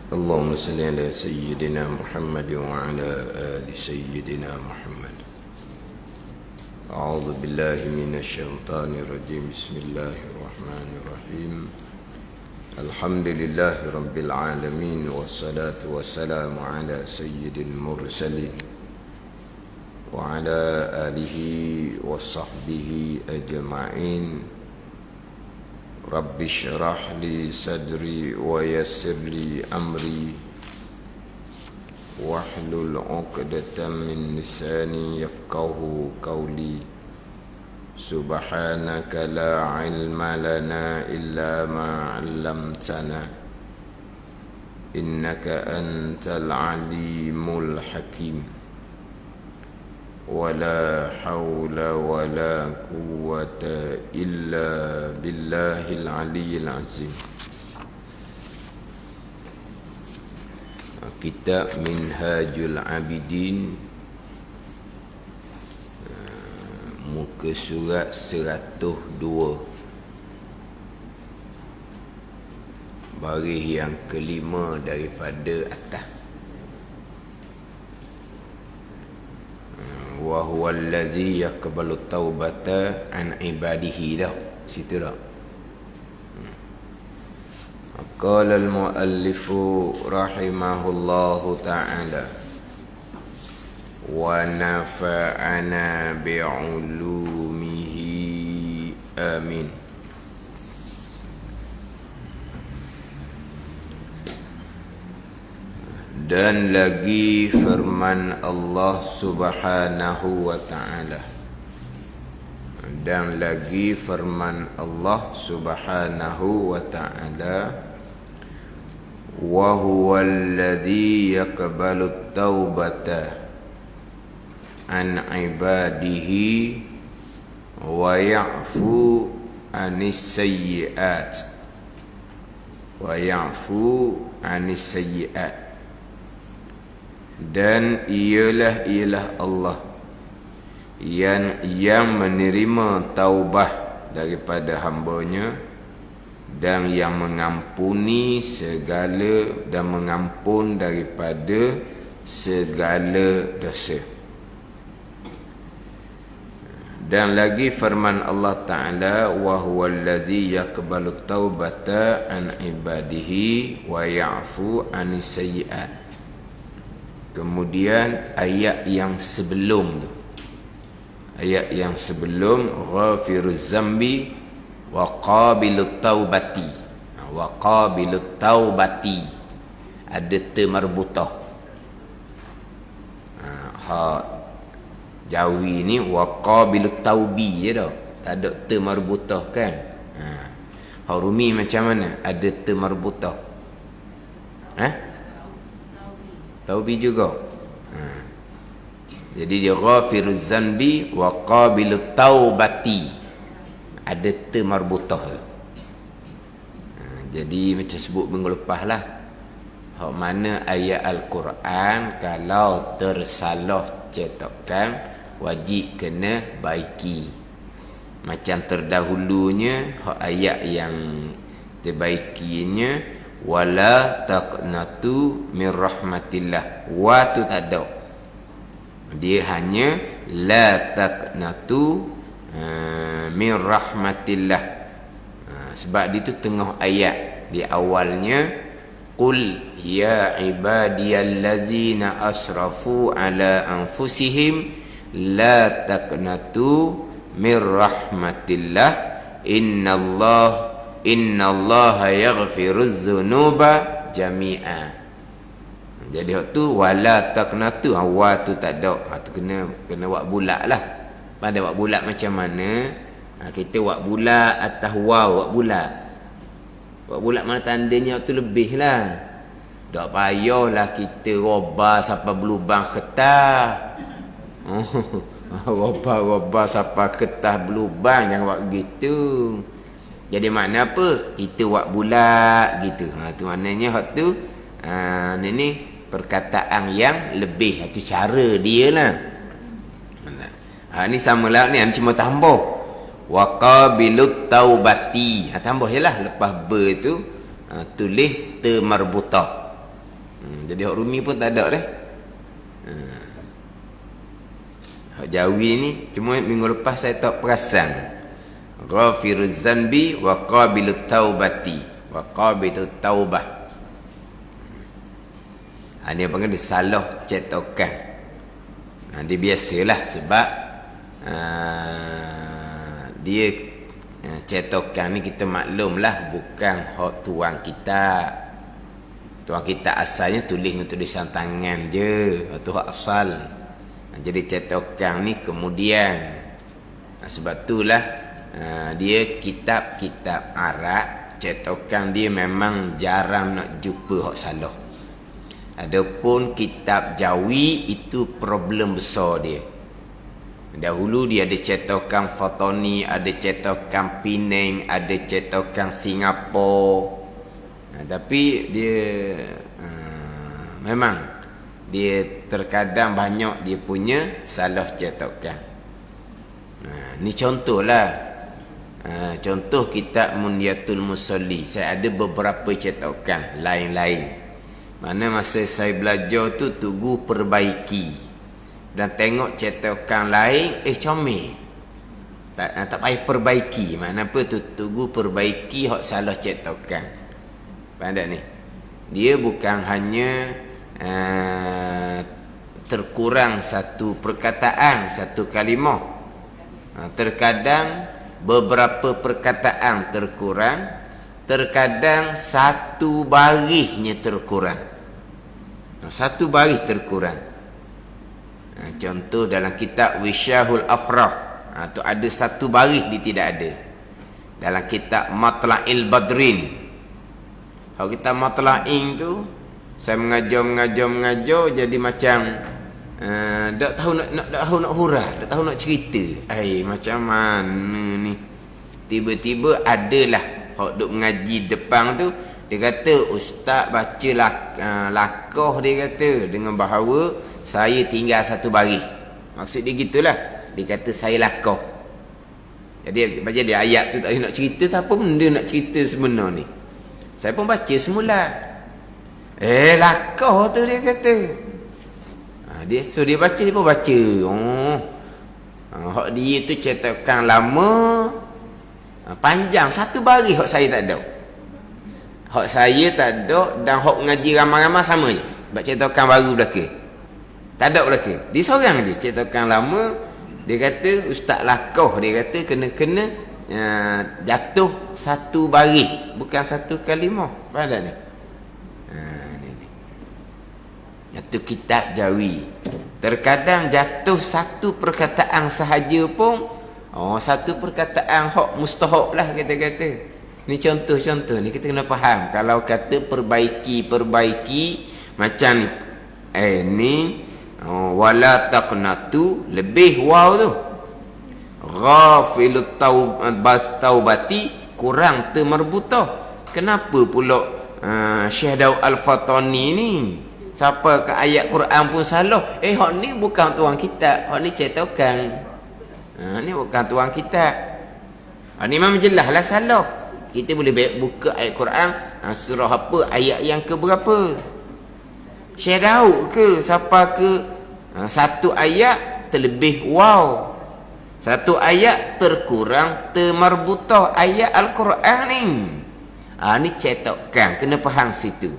اللهم صل على سيدنا محمد وعلى آل سيدنا محمد. أعوذ بالله من الشيطان الرجيم. بسم الله الرحمن الرحيم. الحمد لله رب العالمين، والصلاة والسلام على سيد المرسلين وعلى آله وصحبه أجمعين. رب اشرح لي صدري ويسر لي أمري واحلل عقدة من لساني يفقه قولي. سبحانك لا علم لنا إلا ما علمتنا إنك أنت العليم الحكيم. ولا حول ولا قوة إلا بالله العلي العظيم. Kitab Minhajul Abidin, muka surat 102, baris yang kelima daripada atas. Wa huwa alladhi yaqbalu taubata an ibadihi dah. Situ dah. Qala al-muallifu rahimahullahu ta'ala wa nafa'ana bi'ulumihi amin. Dan lagi firman Allah Subhanahu wa ta'ala. Dan lagi firman Allah Subhanahu wa ta'ala, wa huwa alladhi yaqbalu at-taubata an ibadihi wa ya'fu anis sayyi'at wa ya'fu anis sayyi'at. Dan ialah Allah yang menerima taubah daripada hambanya dan yang mengampuni segala dan mengampun daripada segala dosa. Dan lagi firman Allah Ta'ala, wa huwal ladzi yaqbalu taubata an ibadihi wa ya'fu anis sayyi'at. Kemudian ayat yang sebelum tu, ayat yang sebelum, ghafiruz zambi wa qabilut taubati. Wa qabilut taubati ada ta marbutah. Jawi ni wa qabilut taubi je dah, tak ada ta marbutah kan. Harumi macam mana ada ta marbutah? Taubi juga. Jadi dia ghafiruz zanbi wa qabilut taubati, ada ta marbutah. Jadi macam sebut minggu lepas lah, hak mana ayat Al-Quran kalau tersalah cetakan wajib kena baiki. Macam terdahulunya hak ayat yang terbaikinya, wala taqnatu min rahmatillah. Wa tu tak ada, dia hanya la taqnatu min rahmatillah. Sebab dia tu tengah ayat di awalnya, qul ya ibadiyallazina asrafu ala anfusihim la taqnatu min rahmatillah innallaha yaghfiruz dzunuba jami'a. Jadi hak tu wala taqnatu, wa tu tak ada. Tu kena buat bulat lah. Pada buat bulat macam mana? Kita buat bulat atas waw, buat bulat. Buat bulat mana tandanya tu lebih lah. Tak payahlah kita robah sampai berlubang ketah. Robah sampai ketah berlubang, jangan buat gitu. Jadi makna apa? Kita buat bulat gitu. Tu maknanya hak tu ni perkataan yang lebih. Itu cara dia lah. Ni samalah ni cuma tambah. Wa qabilut taubati. Tambah je lah lepas ber tu tulis ta marbutah. Jadi hak Rumi pun tak ada dah. Hak Jawi ni cuma minggu lepas saya tak perasan. Ghafiruz zanbi wa qabilut taubati wa qabitut taubah. Ini apa kan dia salah cetakan. Dia biasalah sebab dia cetakan ni kita maklumlah bukan hak tuan kita. Tuan kita asalnya tulis dengan tulisan tangan je. Itu hak asal. Jadi cetakan ni kemudian. Sebab itulah dia kitab-kitab Arab, cetakan dia memang jarang nak jumpa hak salah. Adapun kitab Jawi itu problem besar dia. Dahulu dia ada cetakan Fatani, ada cetakan Penang, ada cetakan Singapura. Tapi dia memang dia terkadang banyak dia punya salah cetakan. Ni contohlah. Contoh kitab Munyatul Musalli. Saya ada beberapa cetakan lain-lain. Mana masa saya belajar tu tugu perbaiki. Dan tengok cetakan lain, comel. Tak payah perbaiki. Mana apa tu tugu perbaiki hak salah cetakan. Faham tak ni? Dia bukan hanya terkurang satu perkataan, satu kalimah. Terkadang beberapa perkataan terkurang, terkadang satu barisnya terkurang. Satu baris terkurang. Contoh dalam kitab Wisyahul Afrah, tu ada satu baris dia tidak ada. Dalam kitab Matla'il Badrin, kalau kita Matla'in tu saya mengajar jadi macam tak tahu nak hurah, tak tahu nak cerita. Macam mana ni? Tiba-tiba adalah hok duk mengaji depan tu, dia kata ustaz baca lakah, dia kata dengan bahawa saya tinggal satu baris. Maksud dia gitulah. Dia kata saya lakah. Jadi baca dia ayat tu tak nak cerita, tak apa benda nak cerita sebenar ni. Saya pun baca semula. Lakah tu dia kata. Dia baca, dia pun baca. Hak dia tu cetakan lama, panjang, satu baris hak saya tak ada. Hak saya tak ada, dan hak ngaji ramai-ramai sama je. Sebab cetakan baru belakang. Tak ada belakang. Dia seorang je cetakan lama. Dia kata ustaz lakah, dia kata kena jatuh satu baris, bukan satu kalimah. Faham tak ni? Itu kitab Jawi. Terkadang jatuh satu perkataan sahaja pun, satu perkataan hak mustahak lah kita kata. Ni contoh-contoh ni kita kena faham. Kalau kata perbaiki macam ni, ni wala taqnatu, lebih waw tu. Ghafilut taubati, kurang temerbutah. Kenapa pula Syekh Daud Al-Fatani ni siapa ke ayat Quran pun salah? Hak ni bukan tuan kitab, hak ni cetakan. Ni bukan tuan kitab. Ni memang jelaslah salah. Kita boleh buka ayat Quran, surah apa, ayat yang ke berapa. Syekh Daud ke siapa ke, satu ayat terlebih waw, satu ayat terkurang temarbutah ayat Al-Quran ni. Ni cetakan, kena faham situ.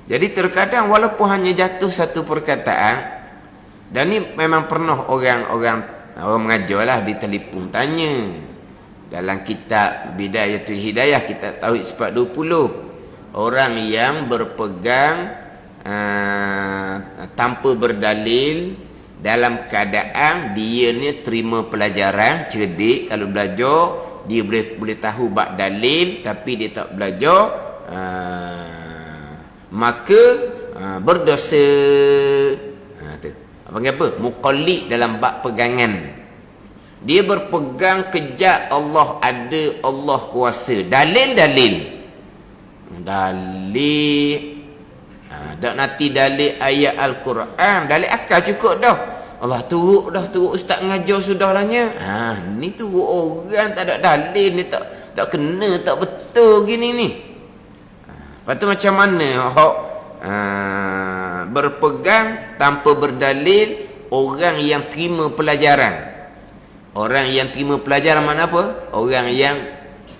Jadi terkadang walaupun hanya jatuh satu perkataan, dan ni memang pernah orang mengajarlah di telefon tanya dalam kitab Bidayatul Hidayah, kitab Tauhid Sifat 20, orang yang berpegang tanpa berdalil, dalam keadaan dia ni terima pelajaran, cerdik, kalau belajar dia boleh tahu bab dalil, tapi dia tak belajar, maka berdosa. Tu panggil apa? Muqallid dalam bab pegangan. Dia berpegang kejap Allah ada, Allah kuasa. Dalil tak nanti dalil ayat Al-Quran, dalil akal cukup dah. Allah turut ustaz ngajar sudahnya. Ni turut orang tak ada dalil ni, tak kena, tak betul gini ni. Lepas tu macam mana hak berpegang tanpa berdalil orang yang terima pelajaran. Orang yang terima pelajaran mana apa? Orang yang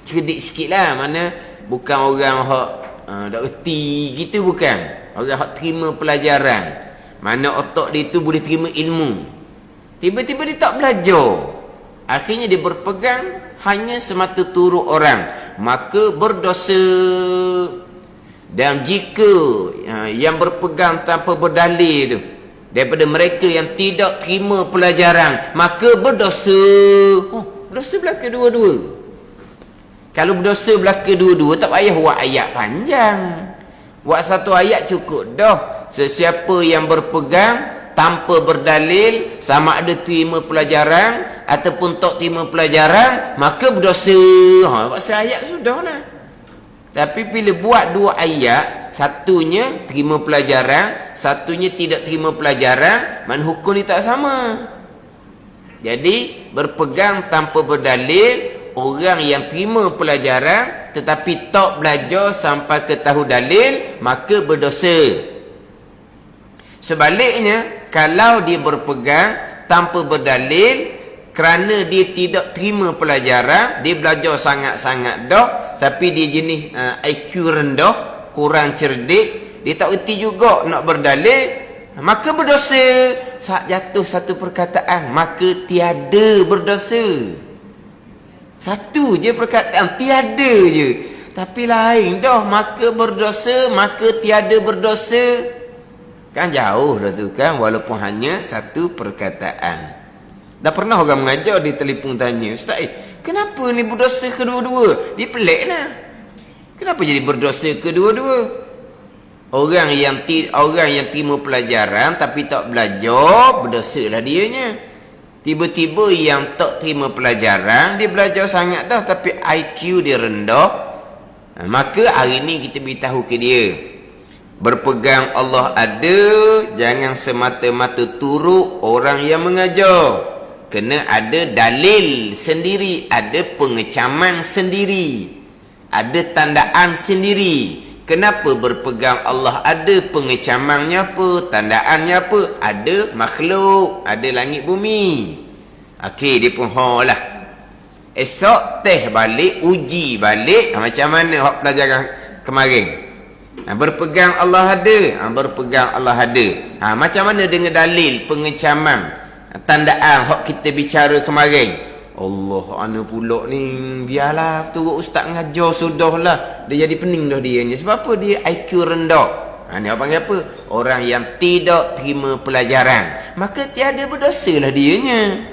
cerdik sikit lah. Mana bukan orang hak tak erti gitu, bukan. Orang hak terima pelajaran. Mana otak dia tu boleh terima ilmu. Tiba-tiba dia tak belajar. Akhirnya dia berpegang hanya semata turut orang. Maka berdosa. Dan jika yang berpegang tanpa berdalil tu daripada mereka yang tidak terima pelajaran, maka berdosa. Berdosa belaka dua-dua. Kalau berdosa belaka dua-dua, tak payah buat ayat panjang. Buat satu ayat cukup dah. Sesiapa yang berpegang tanpa berdalil, sama ada terima pelajaran ataupun tak terima pelajaran, maka berdosa. Buat ayat sudah lah. Tapi bila buat dua ayat, satunya terima pelajaran, satunya tidak terima pelajaran, mana hukum ni tak sama. Jadi berpegang tanpa berdalil, orang yang terima pelajaran tetapi tak belajar sampai ke tahu dalil, maka berdosa. Sebaliknya, kalau dia berpegang tanpa berdalil kerana dia tidak terima pelajaran, dia belajar sangat-sangat dah, tapi dia jenis IQ rendah, kurang cerdik, dia tak erti juga nak berdalil, maka berdosa. Saat jatuh satu perkataan, maka tiada berdosa. Satu je perkataan, tiada je. Tapi lain dah, maka berdosa, maka tiada berdosa. Kan jauh dah tu kan, walaupun hanya satu perkataan. Dah pernah orang mengajar, dia telefon tanya, Ustaz, kenapa ni berdosa kedua-dua? Dia pelik lah. Kenapa jadi berdosa kedua-dua? Orang yang terima pelajaran tapi tak belajar, berdosa lah dianya. Tiba-tiba yang tak terima pelajaran, dia belajar sangat dah tapi IQ dia rendah, maka hari ni kita beritahu ke dia, berpegang Allah ada, jangan semata-mata turut orang yang mengajar. Kena ada dalil sendiri, ada pengecaman sendiri, ada tandaan sendiri. Kenapa berpegang Allah ada, pengecamannya apa, tandaannya apa? Ada makhluk, ada langit bumi. Okey, dia pun lah. Esok teh balik, uji balik, macam mana hak pelajaran kemarin. Berpegang Allah ada, berpegang Allah ada. Macam mana dengan dalil, pengecaman, tandaan hak kita bicara kemarin? Allah, ana pula ni, biarlah turut ustaz ngajar sudahlah. Dia jadi pening dah dianya. Sebab apa? Dia IQ rendah. Ni apa panggil apa? Orang yang tidak terima pelajaran. Maka tiada berdosa lah dianya.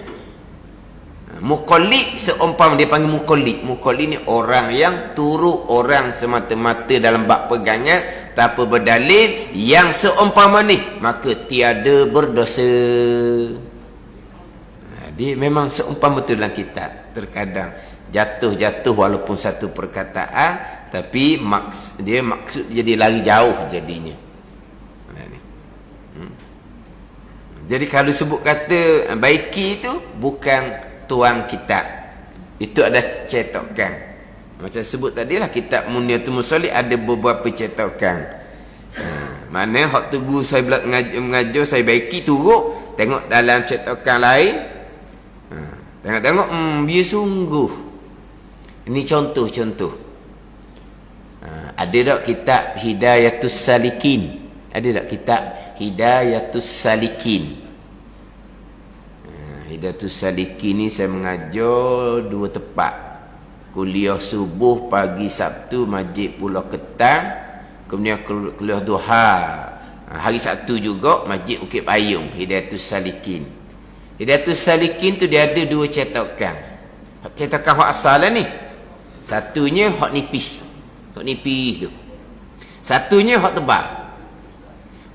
Muqallid seumpama, dia panggil muqallid. Muqallid ni orang yang turut orang semata-mata dalam bab pegangan tanpa berdalil, yang seumpama ni, maka tiada berdosa. Dia memang seumpama betul dalam kitab. Terkadang jatuh-jatuh walaupun satu perkataan, tapi dia maksud jadi lari jauh jadinya. Jadi kalau sebut kata baiki itu bukan tuan kitab, itu ada cetakan. Macam sebut tadi lah, kitab Munyatul Musalli ada beberapa cetakan. Mana hak tugu saya mengajar, saya baiki turut, tengok dalam cetakan lain, tengok-tengok, dia sungguh. Ini contoh-contoh. Ada tak kitab Hidayatus Salikin? Ada tak kitab Hidayatus Salikin? Hidayatus Salikin ni saya mengajar dua tempat. Kuliah subuh pagi Sabtu, Masjid Pulau Ketam. Kemudian kuliah duha hari Sabtu juga, Masjid Bukit Payung. Hidayatus Salikin. Hidayatus Salikin tu dia ada dua cetakan. Cetakan hak asal lah ni. Satunya hak nipih. Hak nipih tu. Satunya hak tebal.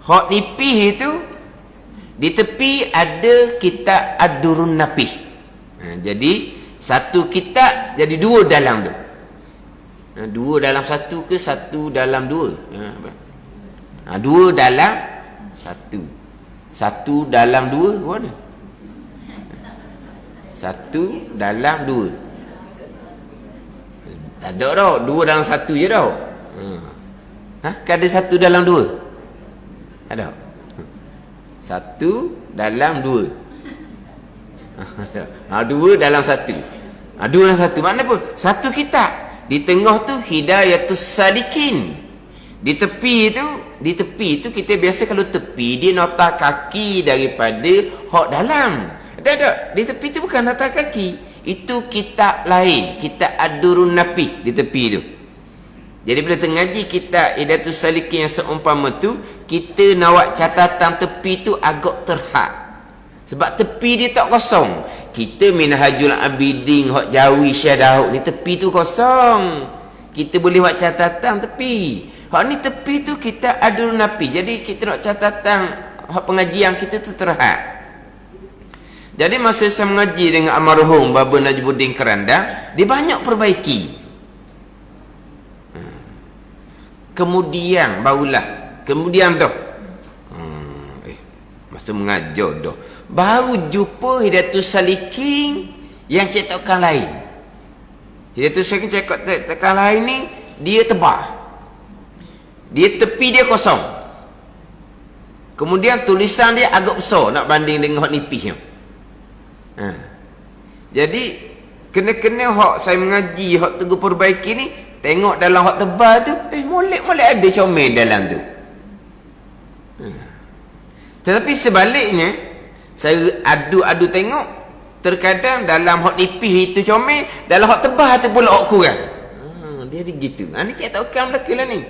Hak nipih itu di tepi ada kitab Ad-Durrun Napih. Jadi satu kitab jadi dua dalam tu. Dua dalam satu ke satu dalam dua? Dua dalam satu. Satu dalam dua mana? Satu dalam dua. Tak ada tau. Dua dalam satu je tau. Kan ada satu dalam dua? Ada? Satu dalam dua. Dua dalam satu. Dua dalam satu. Mana pun? Satu kitab. Di tengah tu Hidayatus Salikin. Di tepi tu kita biasa kalau tepi dia nota kaki daripada hak dalam. Tak. Di tepi tu bukan nota kaki. Itu kitab lain. Kitab Ad-Durrun Napih di tepi tu. Jadi bila tengaji kitab Hidayatus Salikin yang seumpama tu, kita nak buat catatan tepi tu agak terhad. Sebab tepi dia tak kosong. Kita Minhajul Abidin hak Jawi Syekh Daud ni tepi tu kosong. Kita boleh buat catatan tepi. Hak ni tepi tu kita Ad-Durrun Napih. Jadi kita nak catatan hak pengajian kita tu terhad. Jadi masa saya mengaji dengan almarhum Baba Najmuddin Kerandang, dia banyak perbaiki. Kemudian dah masa mengajar dah baru jumpa Hidayatus Salikin yang cetakan lain. Hidayatus Salikin cetakan lain ni dia tebal, dia tepi dia kosong, kemudian tulisan dia agak besar nak banding dengan hak nipis. Jadi kena-kena hak saya mengaji hak teguh perbaiki ni, tengok dalam hak tebal tu, molek-molek ada comel dalam tu. Tetapi sebaliknya, saya adu-adu tengok, terkadang dalam hak nipis itu comel, dalam hak tebal tu pula hak kurang. Dia gitu. Ni cik tak okam belaka lah ni.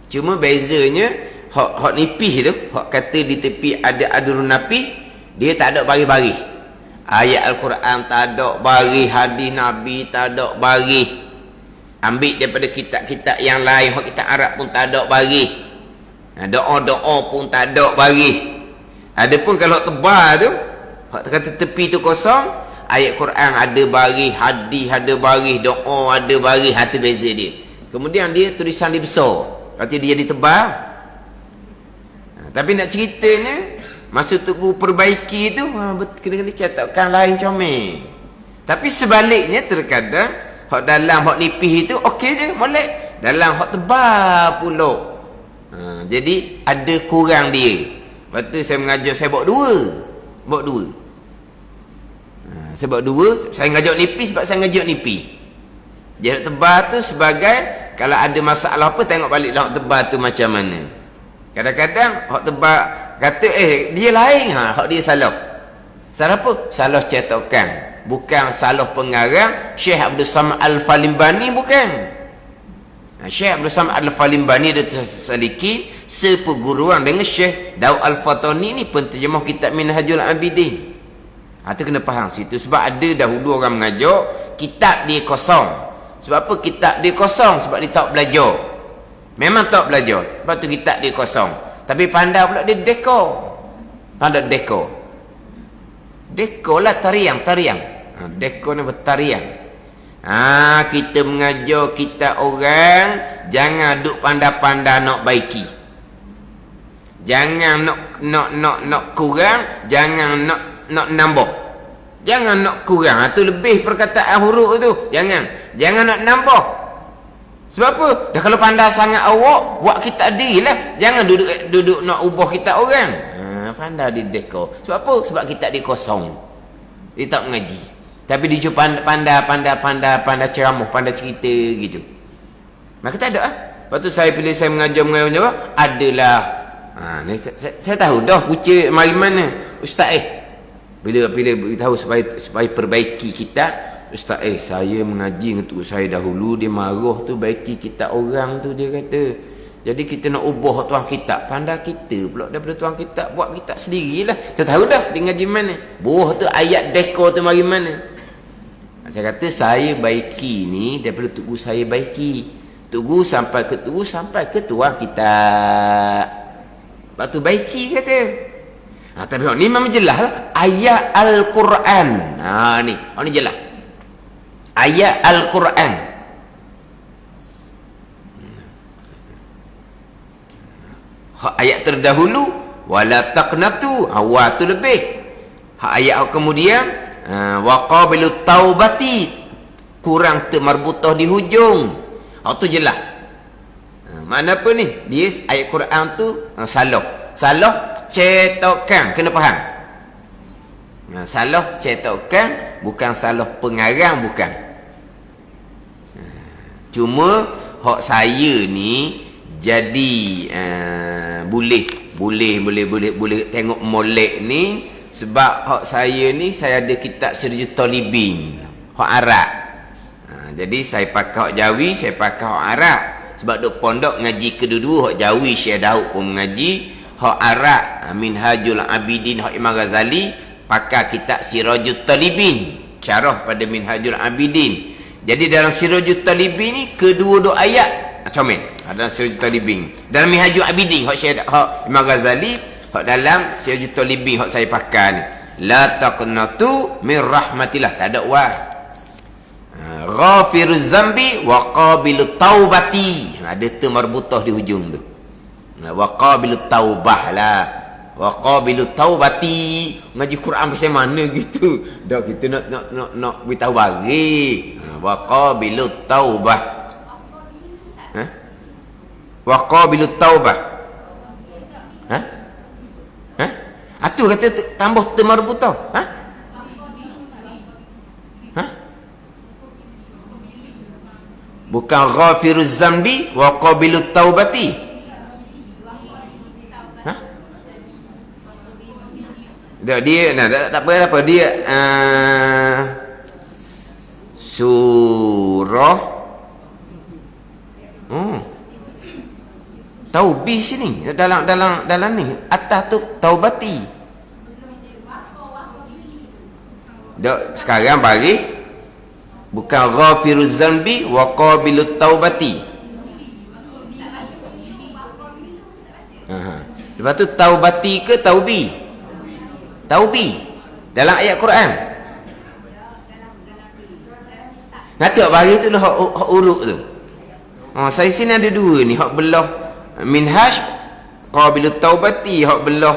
Cuma bezanya, hak nipis tu, hak kata di tepi ada Ad-Durrun Napih, dia tak ada baris-baris. Ayat Al-Quran tak ada baris, hadis Nabi tak ada baris. Ambil daripada kitab-kitab yang lain, hak kitab Arab pun tak ada baris. Doa-doa pun tak ada baris. Adapun kalau tebal tu, hak kata tepi tu kosong, ayat Quran ada baris, hadis ada baris, doa ada baris, hati beza dia. Kemudian dia tulisan dia besar, kata dia jadi tebal. Tapi nak ceritanya, masa tu perbaiki tu, kena-kena catatkan lain comel. Tapi sebaliknya terkadang hak dalam hak nipis itu okey je, molek. Dalam hak tebal pula. Jadi ada kurang dia. Lepas tu saya mengajar, saya bawa dua. Saya bawa dua, saya ngajak nipis sebab saya ngajak nipis. Jadi tebal tu sebagai, kalau ada masalah apa, tengok balik hak tebal tu macam mana. Kadang-kadang hak tebal kata dia lain, hak dia salah. Salah apa? Salah cetakan. Bukan salah pengarang. Syekh Abdul Samad Al-Falimbani bukan. Syekh Abdul Samad Al-Falimbani dia Salikin seperguruan dengan Syekh Daud Al-Fatani ni penterjemah kitab Minhajul Abidin. Itu kena faham situ. Sebab ada dahulu orang mengajar kitab dia kosong. Sebab apa kitab dia kosong? Sebab dia tak belajar. Memang tak belajar. Lepas tu kitab dia kosong. Tapi pandai pula dia dekor. Pandai dekor. Dekor lah tariang. Dekor ni bertariang. Kita mengajar kita orang, jangan duk pandai-pandai nak baiki. Jangan nak kurang, jangan nak nambah. Jangan nak kurang. Itu lebih perkataan huruf tu. Jangan nak nambah. Sebab apa? Dah kalau pandai sangat awak, buat kita adilah. Jangan duduk nak ubah kita orang. Pandai di dekor. Sebab apa? Sebab kita di kosong. Dia tak mengaji. Tapi dia cuma pandai ceramah, pandai cerita gitu. Maka tak ada Lepas tu saya pilih saya mengajar adalah saya tahu dah punca mari mana. Ustaz bila tahu supaya perbaiki kita. Ustaz saya mengaji dengan tuk saya dahulu, dia marah tu baiki kitab orang tu, dia kata. Jadi kita nak ubah tuan kitab, pandai kita pula daripada tuan kitab, buat kitab sendirilah. Kita tahu dah dia ngaji mana. Buah tu ayat dekor tu mari mana. Saya kata saya baiki ni daripada tuk saya baiki. Tuk sampai ke tuan kitab. Lepas tu baiki kata. Tapi ni memang jelas lah. Ayat Al-Quran. Ni jelas. Ayat Al-Quran. Ayat terdahulu wala taqnatu, awal tu lebih. Ayat kemudian wa qabilut taubati, kurang marbutah di hujung. Tu jelas. Makna apa ni? Dia ayat Quran tu salah. Salah cetakan, kena faham. Salah cetakan, bukan salah pengarang, bukan. Cuma hak saya ni jadi boleh tengok molek ni sebab hak saya ni saya ada kitab Sirjul Talibin hak Arab. Jadi saya pakai hak Jawi, saya pakai hak Arab sebab duk pondok ngaji kedua-dua hak Jawi Syekh Daud pun mengaji, hak Arab Minhajul Abidin hak Imam Ghazali pakai kitab Sirjul Talibin, syarah pada Minhajul Abidin. Jadi dalam Sirjul Talibin ni kedua-dua ayat comel. Dalam Sirjul Talibin, dalam Minhajul Abidin hak Syekh hak Imam Ghazali, hak dalam Sirjul Talibin hak saya pakai ni, la taqnatu min rahmatillah, tak ada wa. Ghafiruz zambi wa qabilut taubati, ada tu marbutah di hujung tu. Wa qabilut taubah lah, wa qabilut taubati. Ngaji Quran pasal mana gitu dah, kita nak beritahu bagi. Wa qabilut taubah, wa qabilut taubah. Atu kata tambah temarbutah. Bukan ghafiruz zambi wa qabilut taubati. Dia tak apa dia surah Taubih sini dalam ni atas tu taubati. Sekarang bagi bukan ghafiruz zambi wa qabilut taubati. Lepas tu taubati ke taubi? Taubi dalam ayat Quran. Nak bagi tu lah hak urut tu. Saya sini ada dua ni, hak belah Minhaj qabilut taubati, hak belah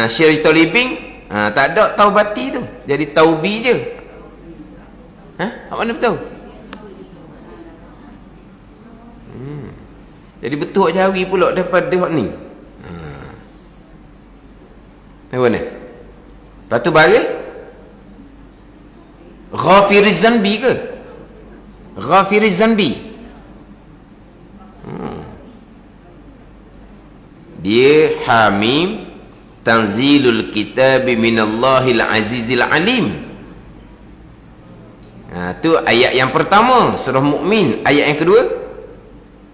Sirjul Talibin tak ada taubati tu, jadi taubi je. Hak mana betul? Jadi betul hak Jawi pula daripada hak ni. Tahu mana? Lepas tu bagi Ghafiriz zambi ke? Ghafiriz zambi. Dia Hamim tanzilul kitabi minallahil azizil alim. Tu ayat yang pertama surah Mukmin. Ayat yang kedua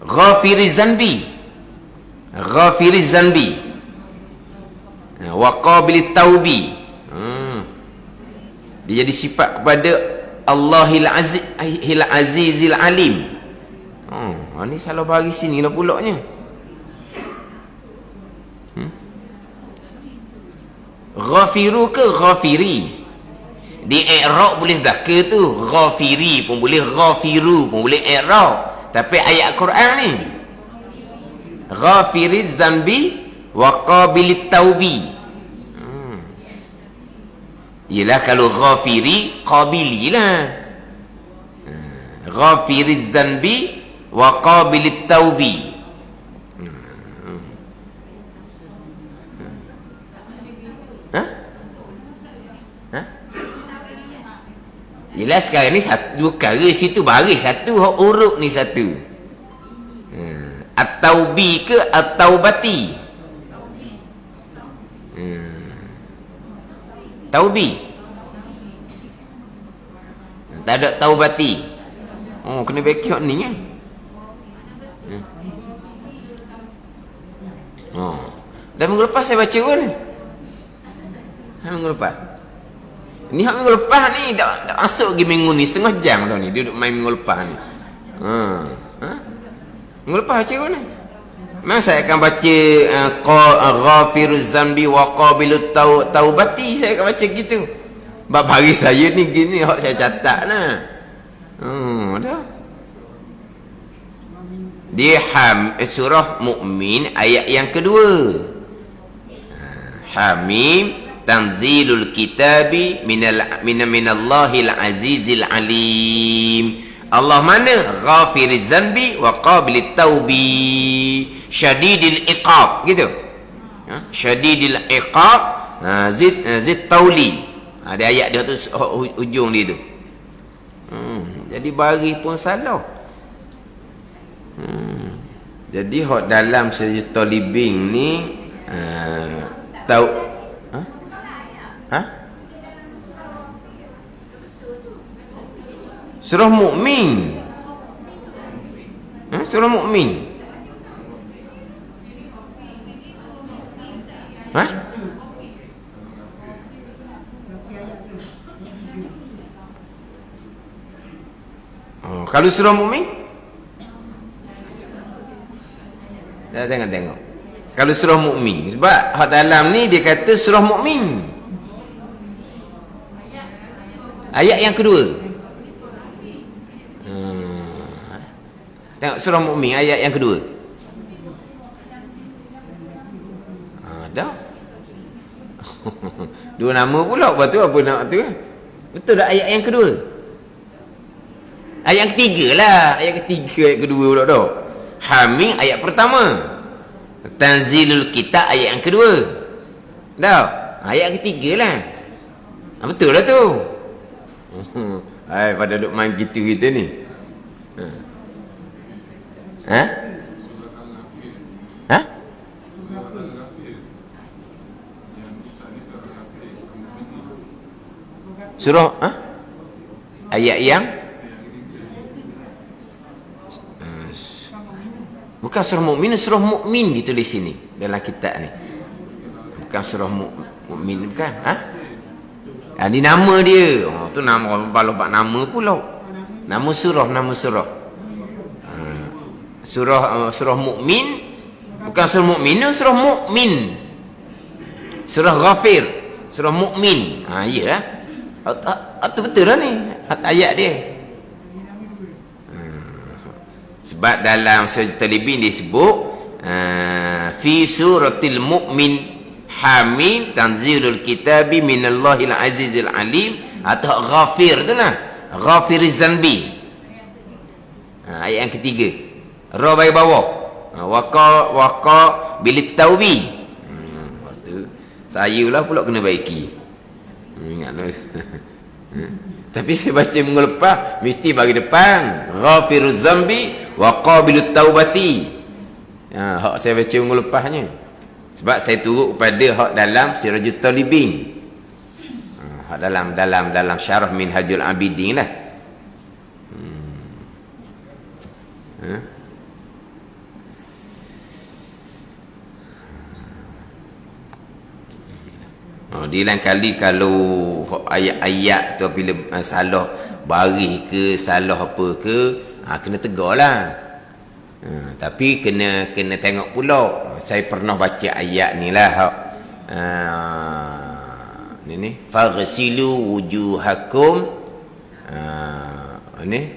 Ghafiriz zambi. Ghafiriz zambi wa qabilit taubi. Dia jadi sifat kepada Allahil azizil alim. Ni salah bagi sini lah pulaknya. Ghafiru ke ghafiri? Di i'rab boleh belaka tu, ghafiri pun boleh, ghafiru pun boleh i'rab. Tapi ayat Quran ni ghafiriz zambi wa qabilit taubi. Yelah kalau ghafiri qabili lah. Ghafiriz zambi wa qabilit taubi. Yelah sekarang ni dua perkara, situ baris satu, hak urut ni satu. At-taubi ke at-taubati? Taubi. Tak ada taubati. Kena backup ni kan. Dah minggu lepas saya baca pun. Minggu lepas. Ni minggu lepas ni dah masuk lagi minggu ni, setengah jam dah ni dia duduk main minggu lepas ni. Minggu lepas baca pun ni. Memang saya akan baca ghafiruz zambi wa qabilut taubati, saya akan baca gitu. Bab hari saya ni gini hak saya catat lah. Dah. Dia surah Mukmin ayat yang kedua. Hamim tanzilul kitabi minallahil azizil alim. Allah mana? Ghafiriz zanbi wa qabilit taubi, syadidil iqab, gitu. Syadidil iqab, zid tauli. Ada ayat dia tu ujung dia tu. Jadi bari pun salah. Jadi hak dalam sejuta libing ni tahu surah Mukmin. Surah Mukmin. Kalau surah Mukmin, dah tengok. Kalau surah Mukmin, sebab hak dalam ni dia kata surah Mukmin. Ayat yang kedua. Tengok surah Mukmin ayat yang kedua. Dah. Dua nama pula, lepas tu apa nak tu? Betul tak ayat yang kedua? Ayat yang ketiga lah. Ayat ketiga, ayat kedua pula dah. Hamim ayat pertama. Tanzilul Kitab ayat yang kedua. Dah. Ayat ketiga lah. Betul lah tu. Pada duk main gitu kita ni. Surah ayat yang bukan surah Mukmin, surah Mukmin ditulis sini dalam kitab ni. Bukan surah Mukmin, bukan. Ini nama dia. Tu nama balok nama pula. Nama surah. Surah Mukmin, bukan surah Mukmin, surah Mukmin. Surah Ghafir, surah Mukmin. Iyalah. Itu betul lah ni ayat dia. Sebab dalam sejuta libin disebut fi suratil Mu'min Hamim tanzilul kitabi minallahil azizil alim, atau Ghafir tu lah, Ghafiriz zanbi. Ayat yang ketiga, ra bagi bawah, waqa bilit taubi. Waktu saya lah pula kena baiki. Ingat tapi saya baca minggu lepas mesti bagi depan Ghafiruz zambi wa qabilut taubati. Hak saya baca minggu lepasnya, sebab saya turut kepada hak dalam Sirajut Talibin, hak dalam syarah Minhajul Abidin lah. Dia lain kali kalau ayat-ayat tu bila salah baris ke, salah apa ke, kena tegar lah. Tapi kena tengok pula. Saya pernah baca ayat ni lah, ni faghsilu wujuhakum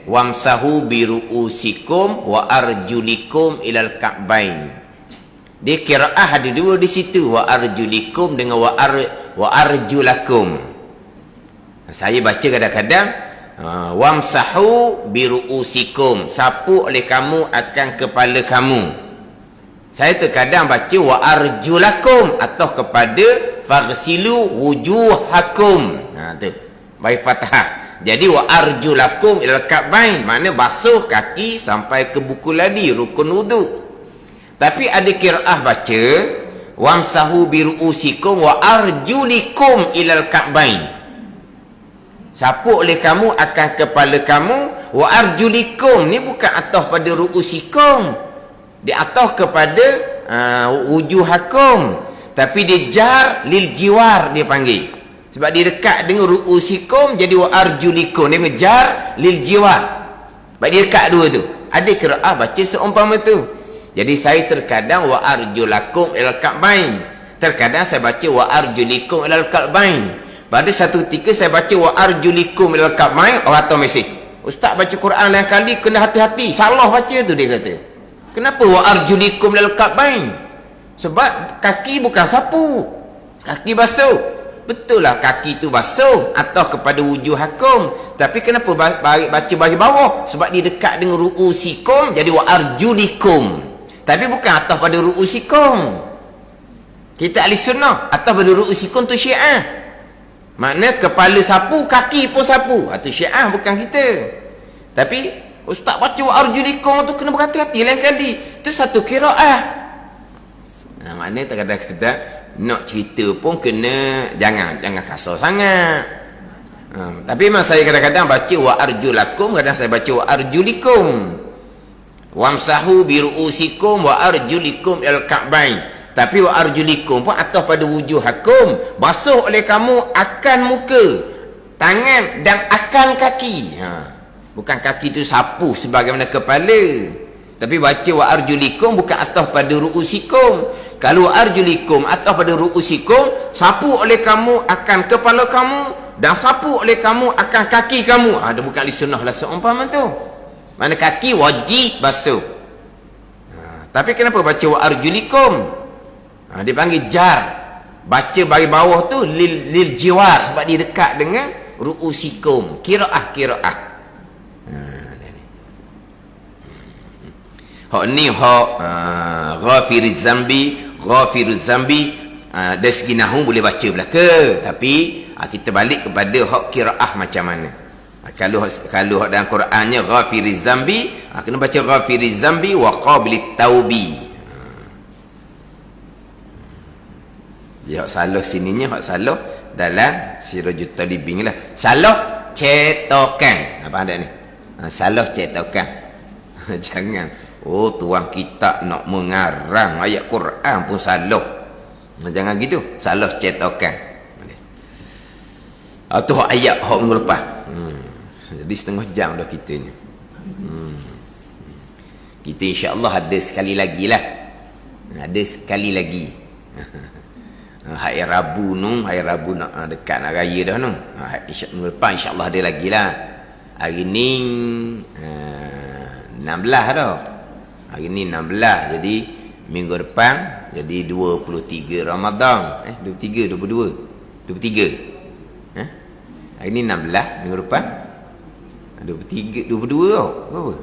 wamsahu biru'usikum wa arjulikum ilal ka'bain. Dia qiraah ada dua di situ, wa arjulikum dengan wa arjulakum. Saya baca kadang-kadang wamsahu biru'usikum, sapu oleh kamu akan kepala kamu. Saya terkadang baca wa arjulakum atau kepada faghsilu wujuhakum. Tu bagi fathah. Jadi wa arjulakum ilal ka'bain, makna basuh kaki sampai ke buku ladi, rukun wudu. Tapi ada qiraah baca wamsahu biru'usikum wa arjulikum ilal ka'bain, sapu oleh kamu akan kepala kamu. Wa arjulikum ni bukan atah pada ru'usikum, dia atah kepada wujuhakum, tapi dia jar lil jiwar, dia panggil, sebab dia dekat dengan ru'usikum. Jadi wa arjulikum dia jar lil jiwar, sebab dia dekat dua tu. Ada qiraah baca seumpama tu. Jadi saya terkadang wa arjulakum ilal ka'bain, terkadang saya baca wa arjulikum ilal ka'bain. Pada satu ketika saya baca wa arjulikum ilal ka'bain, orang tahu mesej, ustaz baca Quran lain kali kena hati-hati, salah baca tu, dia kata. Kenapa wa arjulikum ilal ka'bain? Sebab kaki bukan sapu, kaki basuh. betul lah kaki tu basuh atau kepada wujuhakum, tapi kenapa baca bagi bawah? Sebab dia dekat dengan ru'usikum, jadi wa arjulikum, tapi bukan atas pada ru'usikum. Kita ahli sunnah atas pada ru'usikum tu Syiah, makna kepala sapu, kaki pun sapu, atau Syiah bukan kita. Tapi ustaz baca wa arjulikum tu kena berhati-hati lain kali, tu satu qiraah. Maknanya kadang-kadang nak cerita pun kena jangan kasar sangat. Tapi memang saya kadang-kadang baca wa arjulakum, kadang saya baca wa arjulikum. Wamsahu bi ru'usikum wa arjulikum ilal ka'bain. Tapi wa arjulikum pun atas pada wujuhakum, basuh oleh kamu akan muka, tangan dan akan kaki. Bukan kaki tu sapu sebagaimana kepala. Tapi baca wa arjulikum bukan atas pada ru'usikum. Kalau arjulikum atas pada ru'usikum, sapu oleh kamu akan kepala kamu dan sapu oleh kamu akan kaki kamu. Ada bukan ahli sunnah lah seumpama tu. Mana kaki wajib basuh. Tapi kenapa baca wa arjulikum? Dia panggil jar. Baca bagi bawah tu lil jiwar, sebab dia dekat dengan ru'usikum. Qiraah. Hak ni hak ghafiriz zambi dari segi nahwu boleh baca belaka, tapi kita balik kepada hak qiraah macam mana. Kalau hak dalam Qurannya ghafiriz zambi, kena baca ghafiriz zambi wa qabilit taubi. Dia hak salah sininya, hak salah dalam Sirajut Talibin lah. Salah cetakan. Apa ada ni? Salah cetakan. Jangan tuan kita nak mengarang ayat Quran pun salah. Jangan gitu, salah cetakan. Tu ayat hak minggu lepas. Jadi setengah jam dah kita ni. Kita insya-Allah ada sekali lagi lah. Ada sekali lagi. Hari Rabu nak dekat nak raya dah nu. Minggu depan insya-Allah ada lagi lah. Hari ni 16 dah. Hari ni 16, jadi minggu depan jadi 23 Ramadan. 23 22 23. Hari ni 16, minggu depan 23 22 tau. Berapa?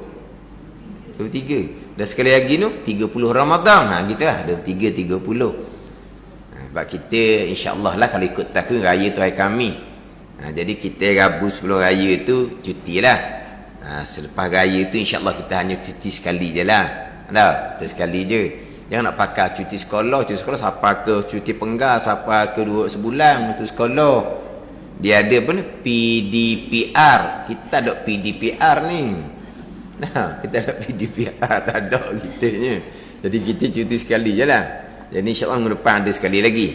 23. Dah sekali lagi tu 30 Ramadan. Gitu lah, 23 30. Sebab kita insya-Allah lah kalau ikut takvim raya tu hari Khamis. Jadi kita Rabu sebelum raya tu cutilah. Selepas raya tu insya-Allah kita hanya cuti sekali je lah. Kita sekali je. Jangan nak pakai cuti sekolah siapa ke cuti penggal, siapa ke 2 sebulan untuk sekolah. Dia ada apa ni? PDPR. Kita ada PDPR ni. Kita ada PDPR, tak ada kitanya. Jadi kita cuti sekali je lah. Jadi insya-Allah minggu depan ada sekali lagi.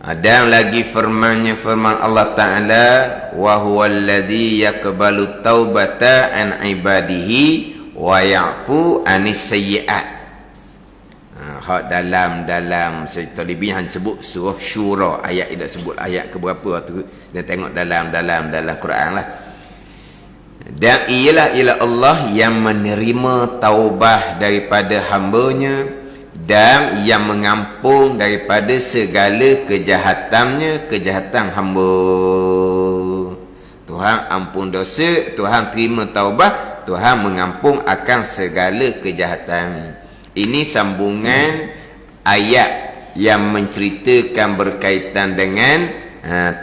Ada lagi firman Allah Ta'ala, wa huwal ladzi yaqbalu taubata an ibadihi wa ya'fu anis sayyi'at. Hak dalam cerita lebih hanya sebut surah Syura, ayat tidak sebut ayat ke berapa tu, dia tengok dalam Quran lah. Dan ialah Allah yang menerima taubah daripada hamba-Nya dan yang mengampun daripada segala kejahatan hamba. Tuhan ampun dosa, Tuhan terima taubah, Tuhan mengampun akan segala kejahatan. Ini sambungan ayat yang menceritakan berkaitan dengan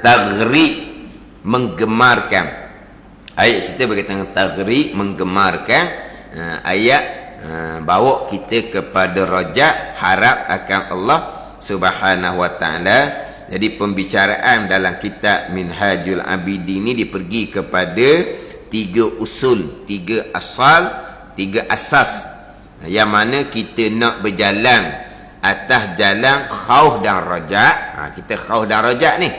taghrib, menggemarkan. Ayat cerita berkaitan dengan taghrib, menggemarkan. Ayat bawa kita kepada rajak, harap akan Allah Subhanahu wa taala. Jadi pembicaraan dalam kitab Minhajul Abidin ini dipergi kepada 3 usul, 3 asal, 3 asas yang mana kita nak berjalan atas jalan khauf dan rajak. Kita khauf dan rajak ni,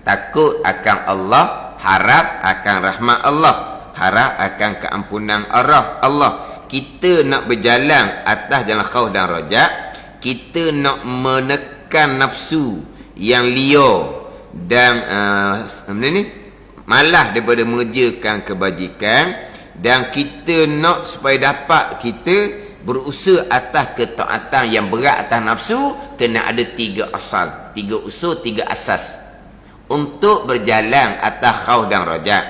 takut akan Allah, harap akan rahmat Allah, harap akan keampunan Allah. Kita nak berjalan atas jalan khauf dan rajak, kita nak menekan nafsu yang liar dan malah daripada mengerjakan kebajikan, dan kita nak supaya dapat kita berusaha atas ketaatan yang berat atas nafsu, kena ada 3 asal, 3 usul, 3 asas. Untuk berjalan atas khauf dan raja,